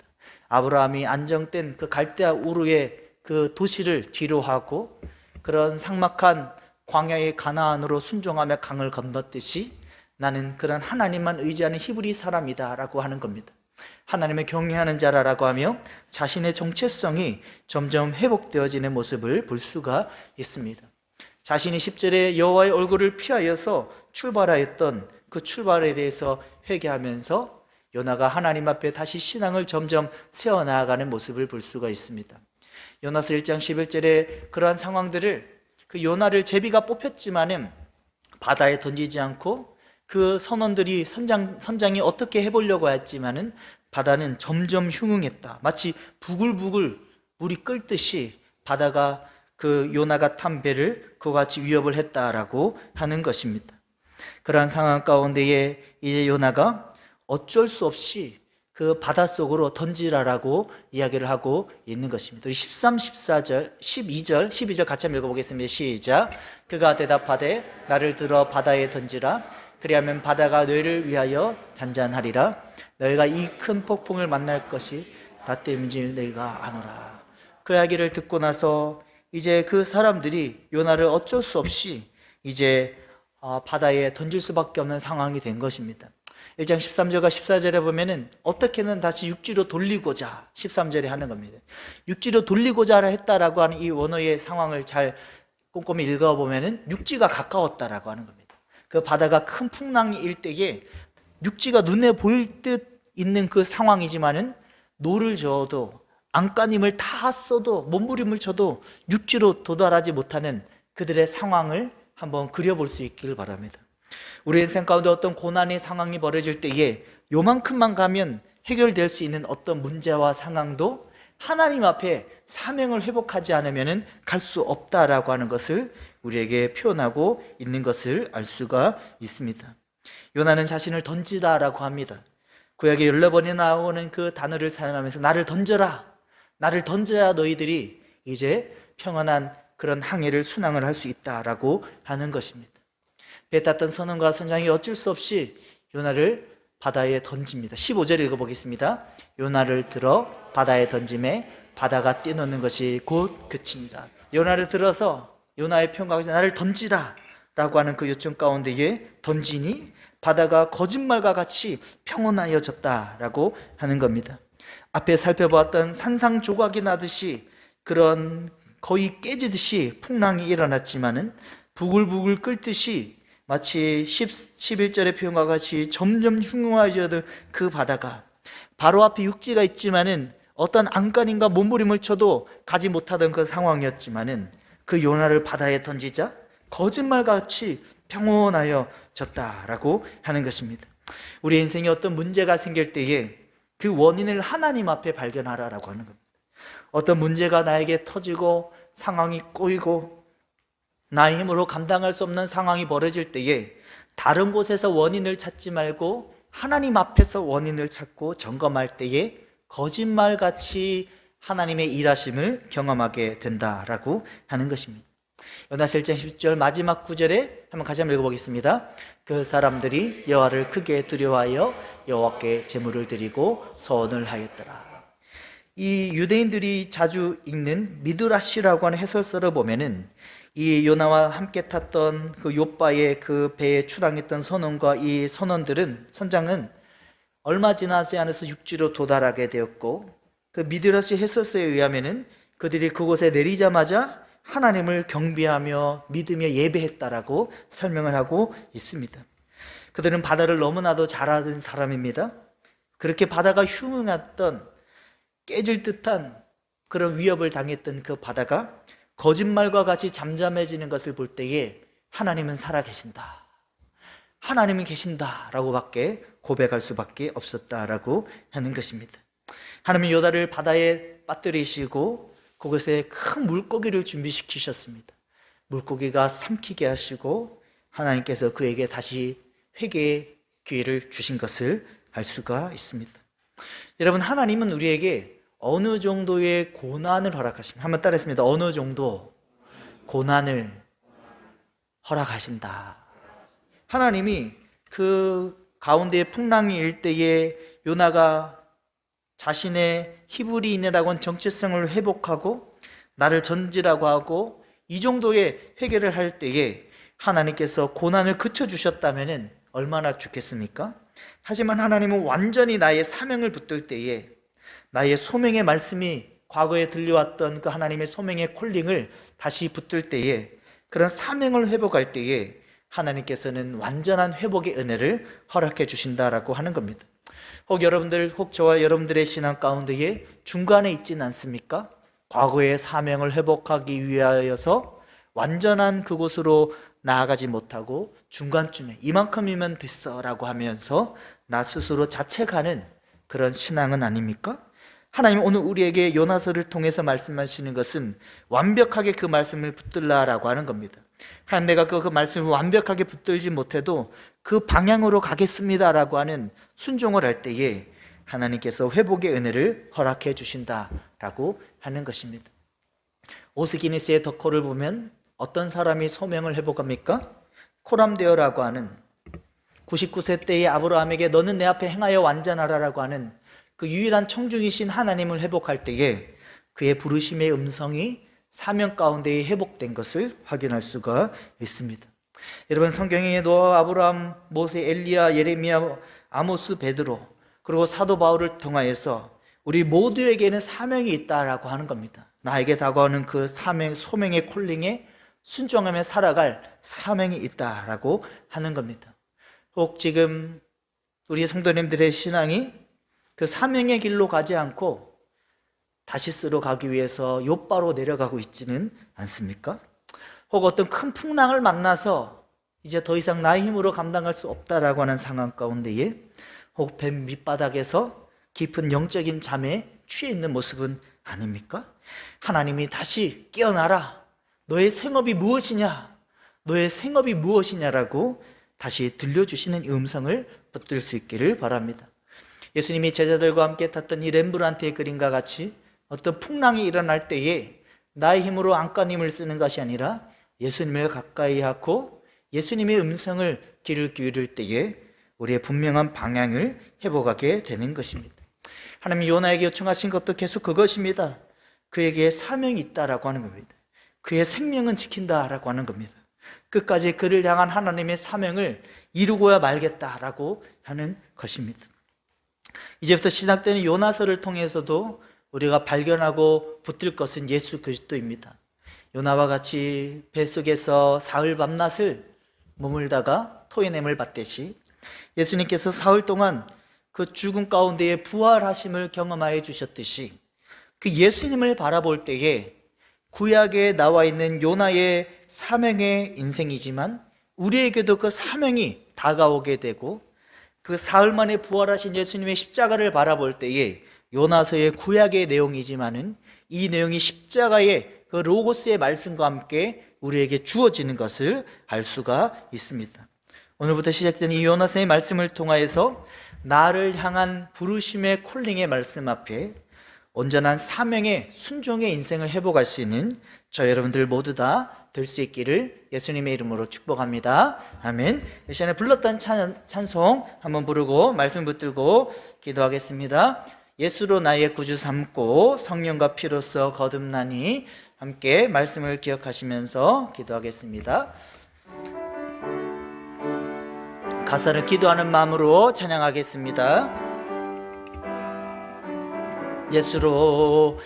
아브라함이 안정된 그 갈대아 우르의 그 도시를 뒤로하고 그런 삭막한 광야의 가나안으로 순종하며 강을 건넜듯이 나는 그런 하나님만 의지하는 히브리 사람이다 라고 하는 겁니다. 하나님을 경외하는 자라고 하며 자신의 정체성이 점점 회복되어지는 모습을 볼 수가 있습니다. 자신이 10절에 여호와의 얼굴을 피하여서 출발하였던 그 출발에 대해서 회개하면서 요나가 하나님 앞에 다시 신앙을 점점 세워나가는 모습을 볼 수가 있습니다. 요나서 1장 11절에 그러한 상황들을, 그 요나를 제비가 뽑혔지만은 바다에 던지지 않고 그 선원들이 선장이 어떻게 해보려고 했지만은 바다는 점점 흉흉했다. 마치 부글부글 물이 끓듯이 바다가 그 요나가 탄 배를 그와 같이 위협을 했다라고 하는 것입니다. 그러한 상황 가운데에 이제 요나가 어쩔 수 없이 그 바닷속으로 던지라라고 이야기를 하고 있는 것입니다. 우리 13, 14절, 12절 같이 한번 읽어보겠습니다. 시작. 그가 대답하되 나를 들어 바다에 던지라. 그리하면 바다가 너희를 위하여 잔잔하리라. 너희가 이 큰 폭풍을 만날 것이 나 때문인지 너희가 아노라. 그 이야기를 듣고 나서 이제 그 사람들이 요나를 어쩔 수 없이 이제 바다에 던질 수밖에 없는 상황이 된 것입니다. 1장 13절과 14절에 보면은 어떻게든 다시 육지로 돌리고자 13절에 하는 겁니다. 육지로 돌리고자 했다라고 하는 이 원어의 상황을 잘 꼼꼼히 읽어보면은 육지가 가까웠다라고 하는 겁니다. 그 바다가 큰 풍랑이 일 때에 육지가 눈에 보일 듯 있는 그 상황이지만은 노를 저어도 안간힘을 다 써도 몸부림을 쳐도 육지로 도달하지 못하는 그들의 상황을 한번 그려볼 수 있기를 바랍니다. 우리 인생 가운데 어떤 고난의 상황이 벌어질 때에 요만큼만 가면 해결될 수 있는 어떤 문제와 상황도 하나님 앞에 사명을 회복하지 않으면 갈 수 없다라고 하는 것을 우리에게 표현하고 있는 것을 알 수가 있습니다. 요나는 자신을 던지라라고 합니다. 구약에 14번이 나오는 그 단어를 사용하면서 나를 던져라, 나를 던져야 너희들이 이제 평안한 그런 항해를 순항을 할 수 있다라고 하는 것입니다. 배 탔던 선원과 선장이 어쩔 수 없이 요나를 바다에 던집니다. 15절 읽어보겠습니다. 요나를 들어 바다에 던짐에 바다가 뛰노는 것이 곧 그치니라. 요나를 들어서 요나의 평가에서 나를 던지라 라고 하는 그 요청 가운데에 던지니 바다가 거짓말과 같이 평온하여졌다라고 하는 겁니다. 앞에 살펴보았던 산상조각이 나듯이 그런 거의 깨지듯이 풍랑이 일어났지만은 부글부글 끓듯이 마치 11절의 표현과 같이 점점 흉흉해지던 그 바다가 바로 앞에 육지가 있지만은 어떤 안간힘과 몸부림을 쳐도 가지 못하던 그 상황이었지만은 그 요나를 바다에 던지자 거짓말같이 평온하여졌다라고 하는 것입니다. 우리 인생에 어떤 문제가 생길 때에 그 원인을 하나님 앞에 발견하라라고 하는 겁니다. 어떤 문제가 나에게 터지고 상황이 꼬이고 나의 힘으로 감당할 수 없는 상황이 벌어질 때에 다른 곳에서 원인을 찾지 말고 하나님 앞에서 원인을 찾고 점검할 때에 거짓말같이 하나님의 일하심을 경험하게 된다라고 하는 것입니다. 요나서 1장 10절 마지막 구절에 한번 같이 한번 읽어보겠습니다. 그 사람들이 여호와를 크게 두려워하여 여호와께 제물을 드리고 서원을 하였더라. 이 유대인들이 자주 읽는 미드라시라고 하는 해설서를 보면은 이 요나와 함께 탔던 그 욥바의 그 배에 출항했던 선원과 이 선장은 얼마 지나지 않아서 육지로 도달하게 되었고, 그 미드라시 해설서에 의하면은 그들이 그곳에 내리자마자 하나님을 경배하며 믿으며 예배했다라고 설명을 하고 있습니다. 그들은 바다를 너무나도 잘 아는 사람입니다. 그렇게 바다가 흉흉했던 깨질 듯한 그런 위협을 당했던 그 바다가 거짓말과 같이 잠잠해지는 것을 볼 때에 하나님은 살아계신다, 하나님은 계신다라고 밖에 고백할 수밖에 없었다라고 하는 것입니다. 하나님은 요나를 바다에 빠뜨리시고 그곳에 큰 물고기를 준비시키셨습니다. 물고기가 삼키게 하시고 하나님께서 그에게 다시 회개의 기회를 주신 것을 알 수가 있습니다. 여러분, 하나님은 우리에게 어느 정도의 고난을 허락하십니다. 한번 따라했습니다. 어느 정도 고난을 허락하신다. 하나님이 그 가운데 풍랑이 일 때에 요나가 자신의 히브리인이라고 하는 정체성을 회복하고 나를 전지라고 하고 이 정도의 회개를 할 때에 하나님께서 고난을 그쳐주셨다면 얼마나 좋겠습니까? 하지만 하나님은 완전히 나의 사명을 붙들 때에 나의 소명의 말씀이 과거에 들려왔던 그 하나님의 소명의 콜링을 다시 붙들 때에 그런 사명을 회복할 때에 하나님께서는 완전한 회복의 은혜를 허락해 주신다라고 하는 겁니다. 혹 저와 여러분들의 신앙 가운데에 중간에 있지는 않습니까? 과거의 사명을 회복하기 위하여서 완전한 그곳으로 나아가지 못하고 중간쯤에 이만큼이면 됐어 라고 하면서 나 스스로 자책하는 그런 신앙은 아닙니까? 하나님 오늘 우리에게 요나서를 통해서 말씀하시는 것은 완벽하게 그 말씀을 붙들라라고 하는 겁니다. 하나님, 내가 그 말씀을 완벽하게 붙들지 못해도 그 방향으로 가겠습니다라고 하는 순종을 할 때에 하나님께서 회복의 은혜를 허락해 주신다라고 하는 것입니다. 오스기니스의 덕호를 보면 어떤 사람이 소명을 회복합니까? 코람데어라고 하는 99세 때의 아브라함에게 너는 내 앞에 행하여 완전하라라고 하는 그 유일한 청중이신 하나님을 회복할 때에 그의 부르심의 음성이 사명 가운데 회복된 것을 확인할 수가 있습니다. 여러분, 성경에 노아, 아브라함, 모세, 엘리야, 예레미야, 아모스, 베드로 그리고 사도 바울을 통하여서 우리 모두에게는 사명이 있다라고 하는 겁니다. 나에게 다가오는 그 사명, 소명의 콜링에 순종하며 살아갈 사명이 있다라고 하는 겁니다. 혹 지금 우리 성도님들의 신앙이 그 사명의 길로 가지 않고 다시스로 가기 위해서 욥바로 내려가고 있지는 않습니까? 혹 어떤 큰 풍랑을 만나서 이제 더 이상 나의 힘으로 감당할 수 없다라고 하는 상황 가운데에 혹 뱀 밑바닥에서 깊은 영적인 잠에 취해 있는 모습은 아닙니까? 하나님이 다시 깨어나라, 너의 생업이 무엇이냐, 너의 생업이 무엇이냐라고 다시 들려주시는 음성을 붙들 수 있기를 바랍니다. 예수님이 제자들과 함께 탔던 이 렘브란트의 그림과 같이 어떤 풍랑이 일어날 때에 나의 힘으로 안간힘을 쓰는 것이 아니라 예수님을 가까이 하고 예수님의 음성을 귀를 기울일 때에 우리의 분명한 방향을 회복하게 되는 것입니다. 하나님이 요나에게 요청하신 것도 계속 그것입니다. 그에게 사명이 있다라고 하는 겁니다. 그의 생명은 지킨다라고 하는 겁니다. 끝까지 그를 향한 하나님의 사명을 이루고야 말겠다라고 하는 것입니다. 이제부터 시작되는 요나서를 통해서도 우리가 발견하고 붙들 것은 예수 그리스도입니다. 요나와 같이 뱃속에서 사흘 밤낮을 머물다가 토해냄을 받듯이 예수님께서 사흘 동안 그 죽음 가운데에 부활하심을 경험하여 주셨듯이 그 예수님을 바라볼 때에 구약에 나와 있는 요나의 사명의 인생이지만 우리에게도 그 사명이 다가오게 되고 그 사흘 만에 부활하신 예수님의 십자가를 바라볼 때에 요나서의 구약의 내용이지만은 이 내용이 십자가의 그 로고스의 말씀과 함께 우리에게 주어지는 것을 알 수가 있습니다. 오늘부터 시작된 이 요나서의 말씀을 통하여서 나를 향한 부르심의 콜링의 말씀 앞에 온전한 사명의 순종의 인생을 회복할 수 있는 저 여러분들 모두 다 될 수 있기를 예수님의 이름으로 축복합니다. 아멘. 이 시간에 불렀던 찬송 한번 부르고 말씀 붙들고 기도하겠습니다. 예수로 나의 구주 삼고 성령과 피로써 거듭나니, 함께 말씀을 기억하시면서 기도하겠습니다. 가사를 기도하는 마음으로 찬양하겠습니다. 예수로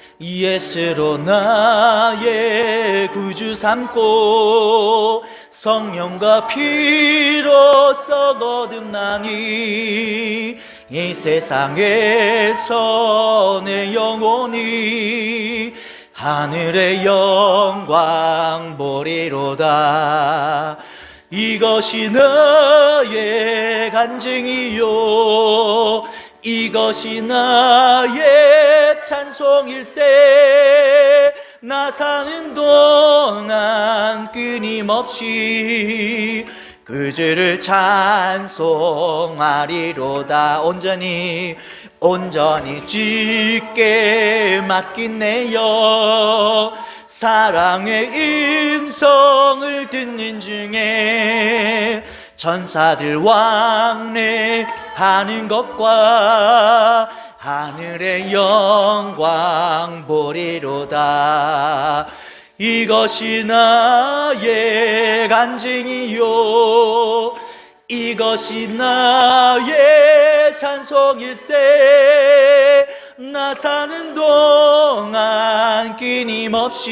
나의 구주 삼고 성령과 피로써 거듭나니 이 세상에서 내 영혼이 하늘의 영광 보리로다. 이것이 나의 간증이요, 이것이 나의 찬송일세. 나 사는 동안 끊임없이 그 주를 찬송하리로다. 온전히 주께 맡긴 내 영, 사랑의 음성을 듣는 중에 천사들 왕래하는 것과 하늘의 영광 보리로다. 이것이 나의 간증이요, 이것이 나의 찬송일세. 나 사는 동안 끊임없이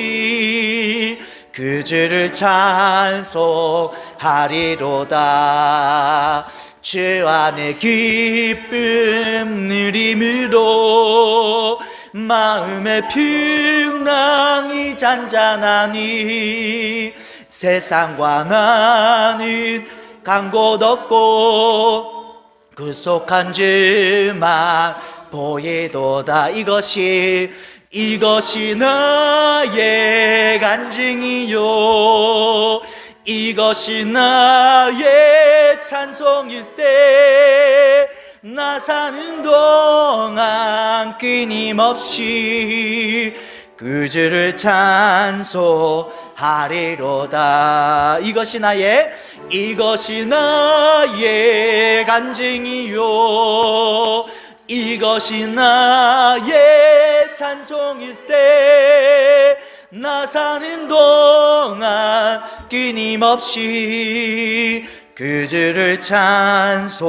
그 주를 찬송하리로다. 주 안에 기쁨 누림으로 마음의 풍랑이 잔잔하니 세상과 나는 간 곳 없고 구속한 주만 보이도다. 이것이 나의 간증이요, 이것이 나의 찬송일세. 나 사는 동안 끊임없이 그 주를 찬송하리로다. 이것이 나의 간증이요, 이것이 나의 찬송일세. 나 사는 동안 끊임없이 그 주를 찬송하리로다.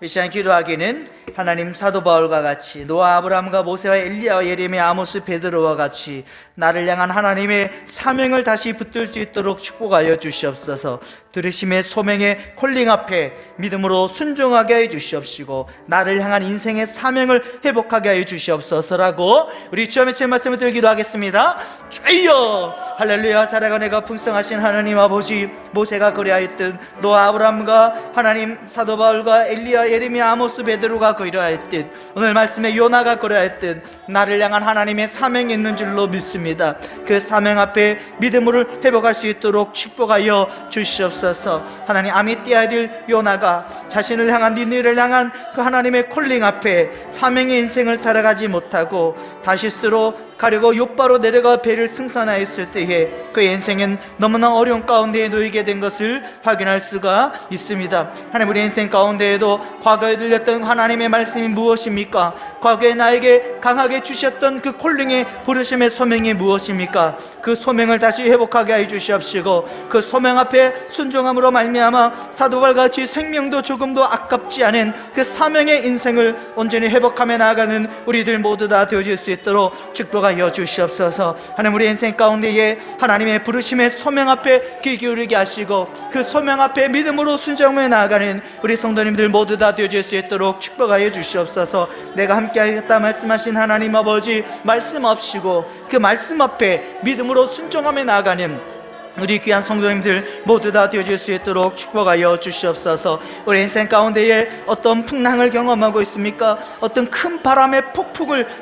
이 시간 기도하기는 하나님, 사도 바울과 같이 노아, 아브라함과 모세와 엘리야와 예레미야, 아모스, 베드로와 같이 나를 향한 하나님의 사명을 다시 붙들 수 있도록 축복하여 주시옵소서. 들으심의 소명의 콜링 앞에 믿음으로 순종하게 해 주시옵시고 나를 향한 인생의 사명을 회복하게 하여 주시옵소서라고 우리 주여 맺힌 말씀을 들기도 하겠습니다. 주여 할렐루야. 살아가 내가 풍성하신 하나님 아버지, 모세가 그리하였듯 노아, 아브라함과 하나님, 사도 바울과 엘리야, 예레미야, 아모스, 베드로가 그리하였듯 오늘 말씀에 요나가 그리하였듯 나를 향한 하나님의 사명이 있는 줄로 믿습니다. 그 사명 앞에 믿음으로 회복할 수 있도록 축복하여 주시옵소서. 하나님, 아미띠 아들 요나가 자신을 향한, 니느를 향한 그 하나님의 콜링 앞에 사명의 인생을 살아가지 못하고 다시스로 가려고 욥바로 내려가 배를 승선하였을 때에 그의 인생은 너무나 어려운 가운데에 놓이게 된 것을 확인할 수가 있습니다. 하나님, 우리 인생 가운데에도 과거에 들렸던 하나님의 말씀이 무엇입니까? 과거에 나에게 강하게 주셨던 그 콜링의 부르심의 소명이 무엇입니까? 그 소명을 다시 회복하게 하여 주시옵시고 그 소명 앞에 순종함으로 말미암아 사도바울과 같이 생명도 조금도 아깝지 않은 그 사명의 인생을 온전히 회복하며 나아가는 우리들 모두 다 되어질 수 있도록 축복하여 주시옵소서. 하나님, 우리 인생 가운데에 하나님의 부르심의 소명 앞에 귀 기울이게 하시고 그 소명 앞에 믿음으로 순종하며 나아가는 우리 성도님들 모두 다 모두가 되어질 수 있도록 축복하여 주시옵소서. 내가 함께하겠다 말씀하신 하나님 아버지, 말씀 없이고 그 말씀 앞에 믿음으로 순종하며 나아가는 우리 귀한 성도님들 모두 다 되어질 수 있도록 축복하여 주시옵소서. 우리 인생 가운데에 어떤 풍랑을 경험하고 있습니까? 어떤 큰 바람의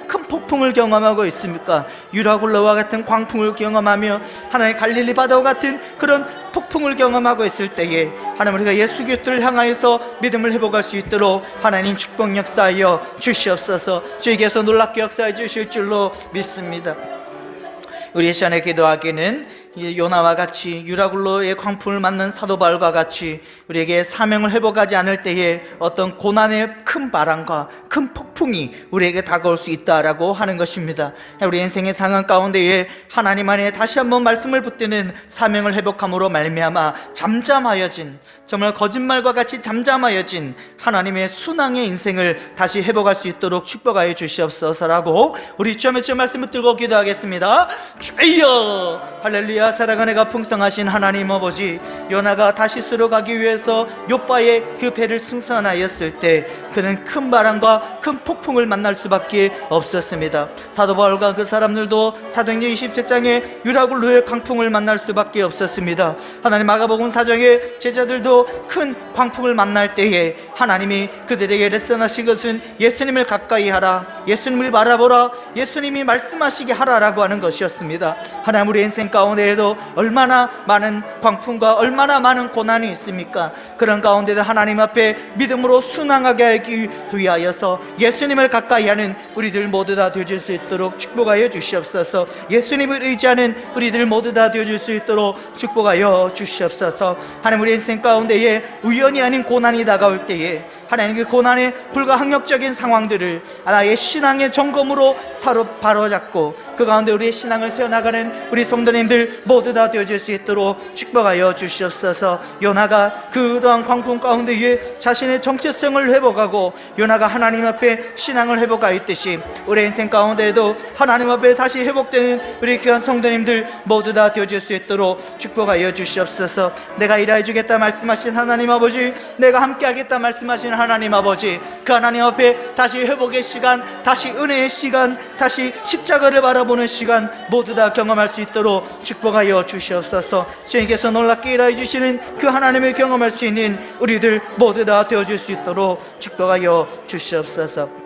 큰 폭풍을 경험하고 있습니까? 유라굴로와 같은 광풍을 경험하며 하나님 갈릴리 바다와 같은 그런 폭풍을 경험하고 있을 때에 하나님, 우리가 예수 그리스도를 향하여서 믿음을 회복할 수 있도록 하나님 축복 역사하여 주시옵소서. 주에게서 놀랍게 역사해 주실 줄로 믿습니다. 우리 이 시간에 기도하기는 요나와 같이 유라굴로의 광풍을 맞는 사도 바울과 같이 우리에게 사명을 회복하지 않을 때에 어떤 고난의 큰 바람과 큰 폭풍이 우리에게 다가올 수 있다라고 하는 것입니다. 우리 인생의 상황 가운데에 하나님 안에 다시 한번 말씀을 붙드는 사명을 회복함으로 말미암아 잠잠하여진, 정말 거짓말과 같이 잠잠하여진 하나님의 순항의 인생을 다시 회복할 수 있도록 축복하여 주시옵소서라고 우리 주님의 말씀을 들고 기도하겠습니다. 주여 할렐루야. 사랑하는 가 풍성하신 하나님 아버지, 요나가 다시스로 가기 위해서 욥바의 그 배를 승선하였을 때 그는 큰 바람과 큰 폭풍을 만날 수밖에 없었습니다. 사도 바울과 그 사람들도 사도행전 27장에 유라굴로의 광풍을 만날 수밖에 없었습니다. 하나님, 마가복음 4장에 제자들도 큰 광풍을 만날 때에 하나님이 그들에게 레슨하신 것은 예수님을 가까이 하라, 예수님을 바라보라, 예수님이 말씀하시게 하라라고 하는 것이었습니다. 하나님, 우리 인생 가운데에도 얼마나 많은 광풍과 얼마나 많은 고난이 있습니까? 그런 가운데도 하나님 앞에 믿음으로 순항하게 하기 위하여서 예수님을 가까이 하는 우리들 모두 다 되어질 수 있도록 축복하여 주시옵소서. 예수님을 의지하는 우리들 모두 다 되어질 수 있도록 축복하여 주시옵소서. 하나님, 우리 인생 가운데에 우연이 아닌 고난이 다가올 때에 하나님, 그 고난의 불가항력적인 상황들을 나의 신앙의 점검으로 바로잡고 그 가운데 우리의 신앙을 세워나가는 우리 성도님들 모두 다 되어질 수 있도록 축복하여 주시옵소서. 요나가 그러한 광풍 가운데에 자신의 정체성을 회복하고 요나가 하나님 앞에 신앙을 회복하였듯이 우리 인생 가운데에도 하나님 앞에 다시 회복되는 우리 귀한 성도님들 모두 다 되어질 수 있도록 축복하여 주시옵소서. 내가 일하여 주겠다 말씀하신 하나님 아버지, 내가 함께하겠다 말씀하신 하나님 아버지, 그 하나님 앞에 다시 회복의 시간, 다시 은혜의 시간, 다시 십자가를 바라보는 시간 모두 다 경험할 수 있도록 축복하여 주시옵소서. 주님께서 놀랍게 일하여 주시는 그 하나님을 경험할 수 있는 우리들 모두 다 되어줄 수 있도록 축복하여 주시옵소서.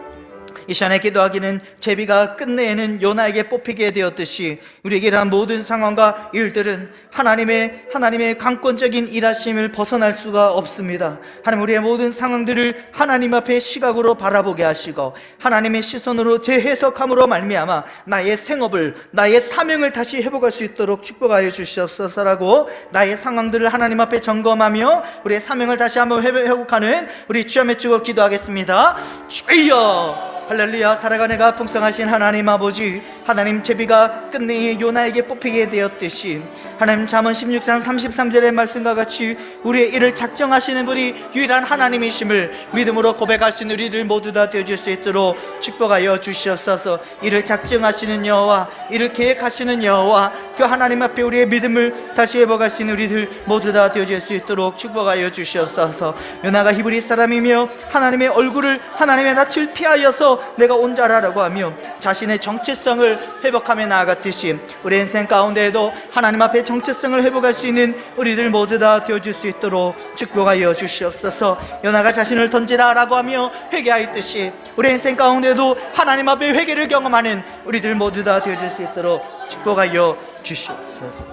이 시간에 기도하기는 제비가 끝내에는 요나에게 뽑히게 되었듯이 우리에게 이러한 모든 상황과 일들은 하나님의 강권적인 일하심을 벗어날 수가 없습니다. 하나님, 우리의 모든 상황들을 하나님 앞에 시각으로 바라보게 하시고 하나님의 시선으로 재해석함으로 말미암아 나의 생업을, 나의 사명을 다시 회복할 수 있도록 축복하여 주시옵소서라고 나의 상황들을 하나님 앞에 점검하며 우리의 사명을 다시 한번 회복하는 우리 주여 맺고 기도하겠습니다. 주여 할렐루야. 살아가는 가 풍성하신 하나님 아버지, 하나님, 제비가 끝내 요나에게 뽑히게 되었듯이 하나님, 잠언 16장 33절의 말씀과 같이 우리의 일을 작정하시는 분이 유일한 하나님이심을 믿음으로 고백할 수 있는 우리들 모두 다 되어줄 수 있도록 축복하여 주시옵소서. 일을 작정하시는 여호와, 일을 계획하시는 여호와, 그 하나님 앞에 우리의 믿음을 다시 회복할 수 있는 우리들 모두 다 되어줄 수 있도록 축복하여 주시옵소서. 요나가 히브리 사람이며 하나님의 얼굴을, 하나님의 낯을 피하여서 내가 온 자라라고 하며 자신의 정체성을 회복하며 나아갔듯이 우리 인생 가운데에도 하나님 앞에 정체성을 회복할 수 있는 우리들 모두 다 되어줄 수 있도록 축복하여 주시옵소서. 요나가 자신을 던지라라고 하며 회개하였듯이 우리 인생 가운데도 하나님 앞에 회개를 경험하는 우리들 모두 다 되어줄 수 있도록 축복하여 주시옵소서.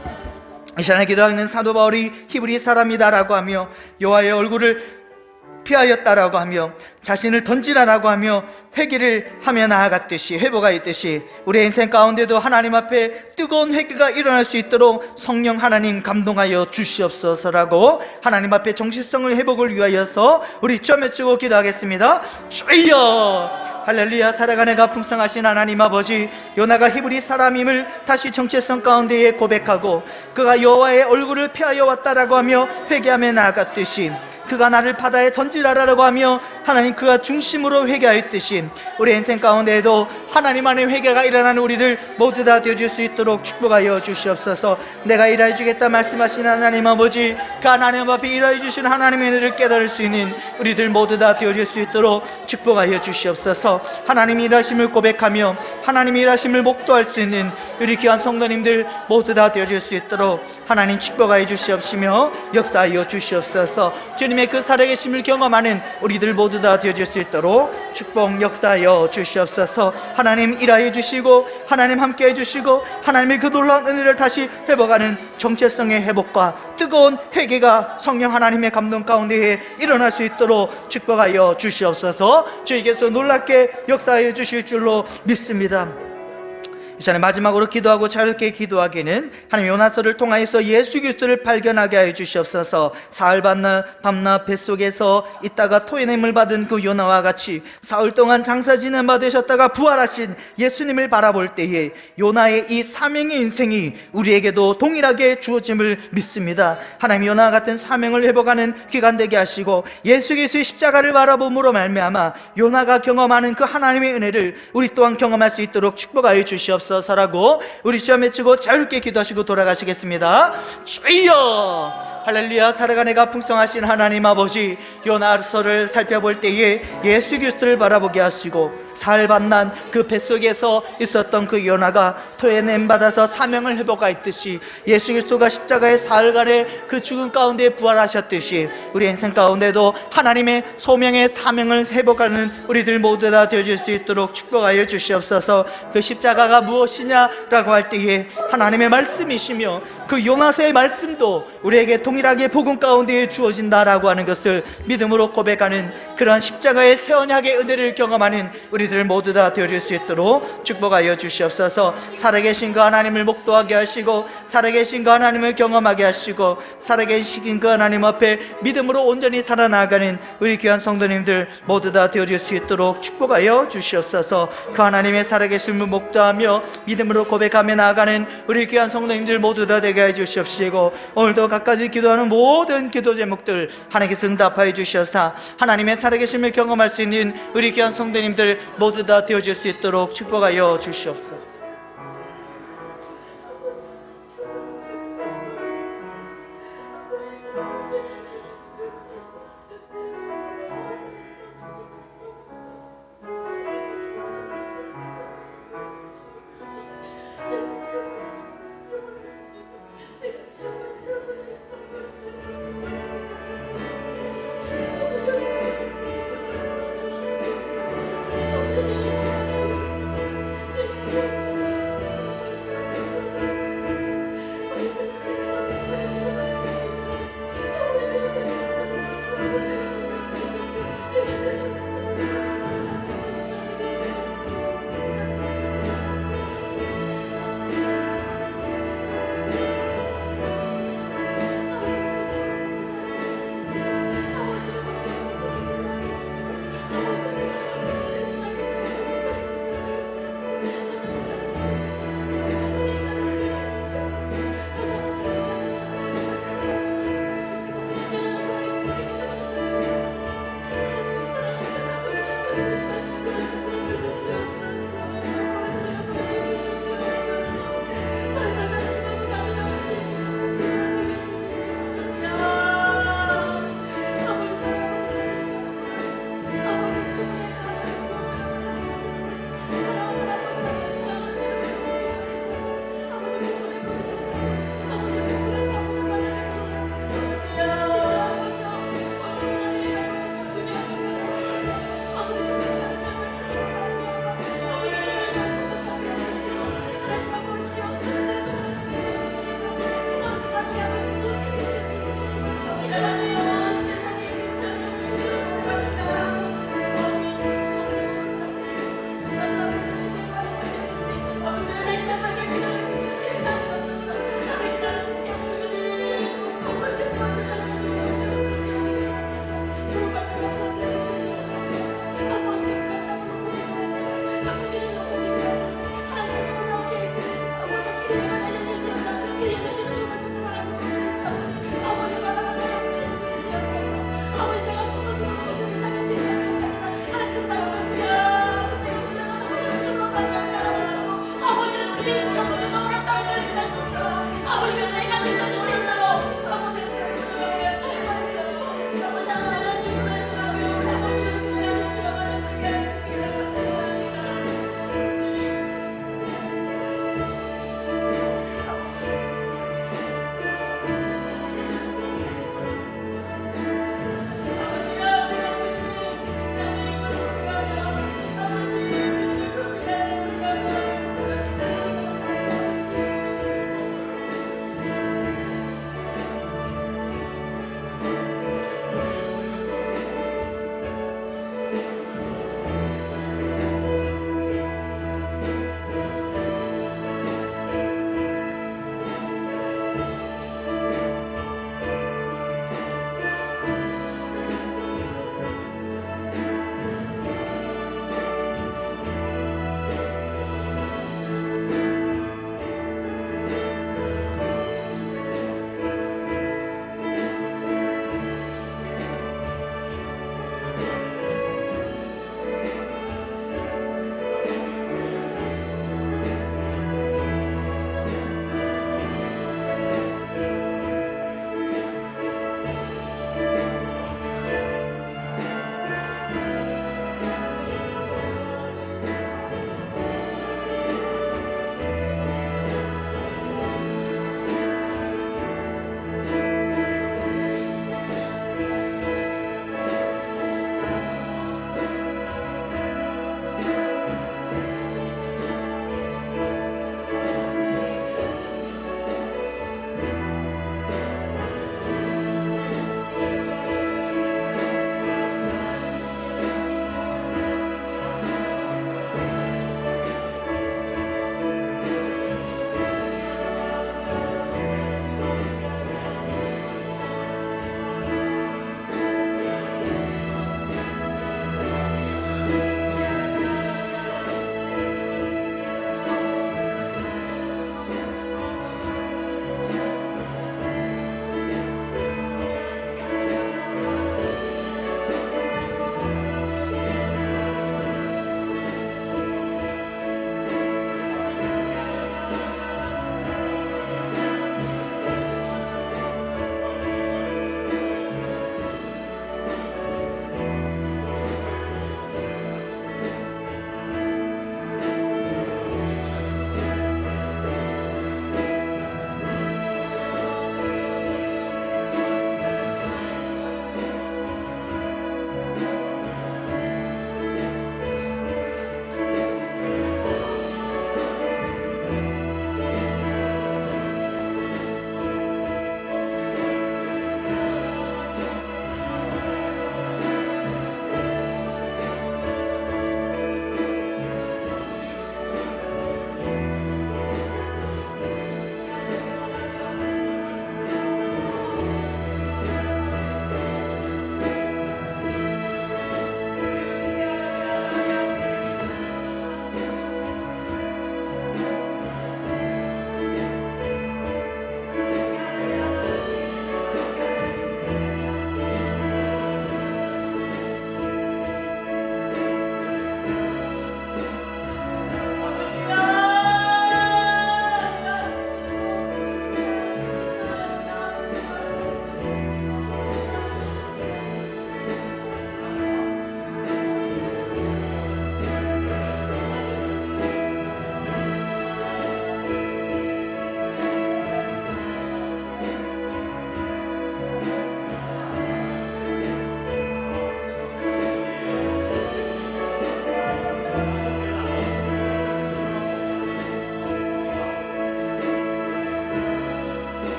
이 시간에 기도하는 사도 바울이 히브리 사람이다라고 하며 여호와의 얼굴을 피하였다라고 하며 자신을 던지라라고 하며 회개를 하며 나아갔듯이, 회복하였듯이 우리 인생 가운데도 하나님 앞에 뜨거운 회개가 일어날 수 있도록 성령 하나님 감동하여 주시옵소서라고 하나님 앞에 정체성을 회복을 위하여서 우리 주 맺고 기도하겠습니다. 주여 할렐루야. 살아가는 가 풍성하신 하나님 아버지, 요나가 히브리 사람임을 다시 정체성 가운데에 고백하고 그가 여호와의 얼굴을 피하여 왔다라고 하며 회개하며 나아갔듯이 그가 나를 바다에 던지라라고 하며 하나님 그가 중심으로 회개하였듯이 우리 인생 가운데에도 하나님 안에 회개가 일어나는 우리들 모두 다 되어줄 수 있도록 축복하여 주시옵소서. 내가 일하여 주겠다 말씀하신 하나님 아버지, 그 하나님 앞에 일하여 주신 하나님의 은혜를 깨달을 수 있는 우리들 모두 다 되어줄 수 있도록 축복하여 주시옵소서. 하나님이 일하심을 고백하며 하나님이 일하심을 목도할 수 있는 우리 귀한 성도님들 모두 다 되어줄 수 있도록 하나님 축복하여 주시옵시며 역사하여 주시옵소서. 주님의 그 살아계심을 경험하는 우리들 모두 다 되어줄 수 있도록 축복 역사하여 주시옵소서. 하나님 일하여 주시고 하나님 함께 해주시고 하나님의 그 놀라운 은혜를 다시 회복하는 정체성의 회복과 뜨거운 회개가 성령 하나님의 감동 가운데에 일어날 수 있도록 축복하여 주시옵소서. 주에게서 놀랍게 역사하여 주실 줄로 믿습니다. 이 시간에 마지막으로 기도하고 자유롭게 기도하기는 하나님 요나서를 통하여서 예수 그리스도를 발견하게 하여 주시옵소서. 사흘 밤낮 뱃속에서 있다가 토해냄을 받은 그 요나와 같이 사흘 동안 장사 지낸 바 되셨다가 부활하신 예수님을 바라볼 때에 요나의 이 사명의 인생이 우리에게도 동일하게 주어짐을 믿습니다. 하나님 요나와 같은 사명을 회복하는 기간 되게 하시고 예수 그리스도의 십자가를 바라봄으로 말미암아 요나가 경험하는 그 하나님의 은혜를 우리 또한 경험할 수 있도록 축복하여 주시옵소서. 라고 우리 주여 외치고 자유롭게 기도하시고 돌아가시겠습니다. 주여 할렐루야. 살아가네가 풍성하신 하나님 아버지, 요나서를 살펴볼 때에 예수 그리스도를 바라보게 하시고 사흘 밤낮 그 뱃속에서 있었던 그 요나가 토해냄 받아서 사명을 회복하였듯이 예수 그리스도가 십자가의 사흘간의 그 죽음 가운데 부활하셨듯이 우리 인생 가운데도 하나님의 소명의 사명을 회복하는 우리들 모두 다 되어줄 수 있도록 축복하여 주시옵소서. 그 십자가가 무엇이냐라고 할 때에 하나님의 말씀이시며 그 요나서의 말씀도 우리에게 동일하게 복음 가운데에 주어진다라고 하는 것을 믿음으로 고백하는 그러한 십자가의 새 언약의 은혜를 경험하는 우리들 모두 다 되어줄 수 있도록 축복하여 주시옵소서. 살아계신 그 하나님을 목도하게 하시고 살아계신 그 하나님을 경험하게 하시고 살아계신 그 하나님 앞에 믿음으로 온전히 살아나가는 우리 귀한 성도님들 모두 다 되어줄 수 있도록 축복하여 주시옵소서. 그 하나님의 살아계심을 목도하며 믿음으로 고백하며 나아가는 우리 귀한 성도님들 모두 다 되게 해 주시옵시고 오늘도 갖가지 기도하는 모든 기도 제목들 하나님께서 응답하여 주셔서 하나님의 살아계심을 경험할 수 있는 우리 귀한 성도님들 모두 다 되어줄 수 있도록 축복하여 주시옵소서.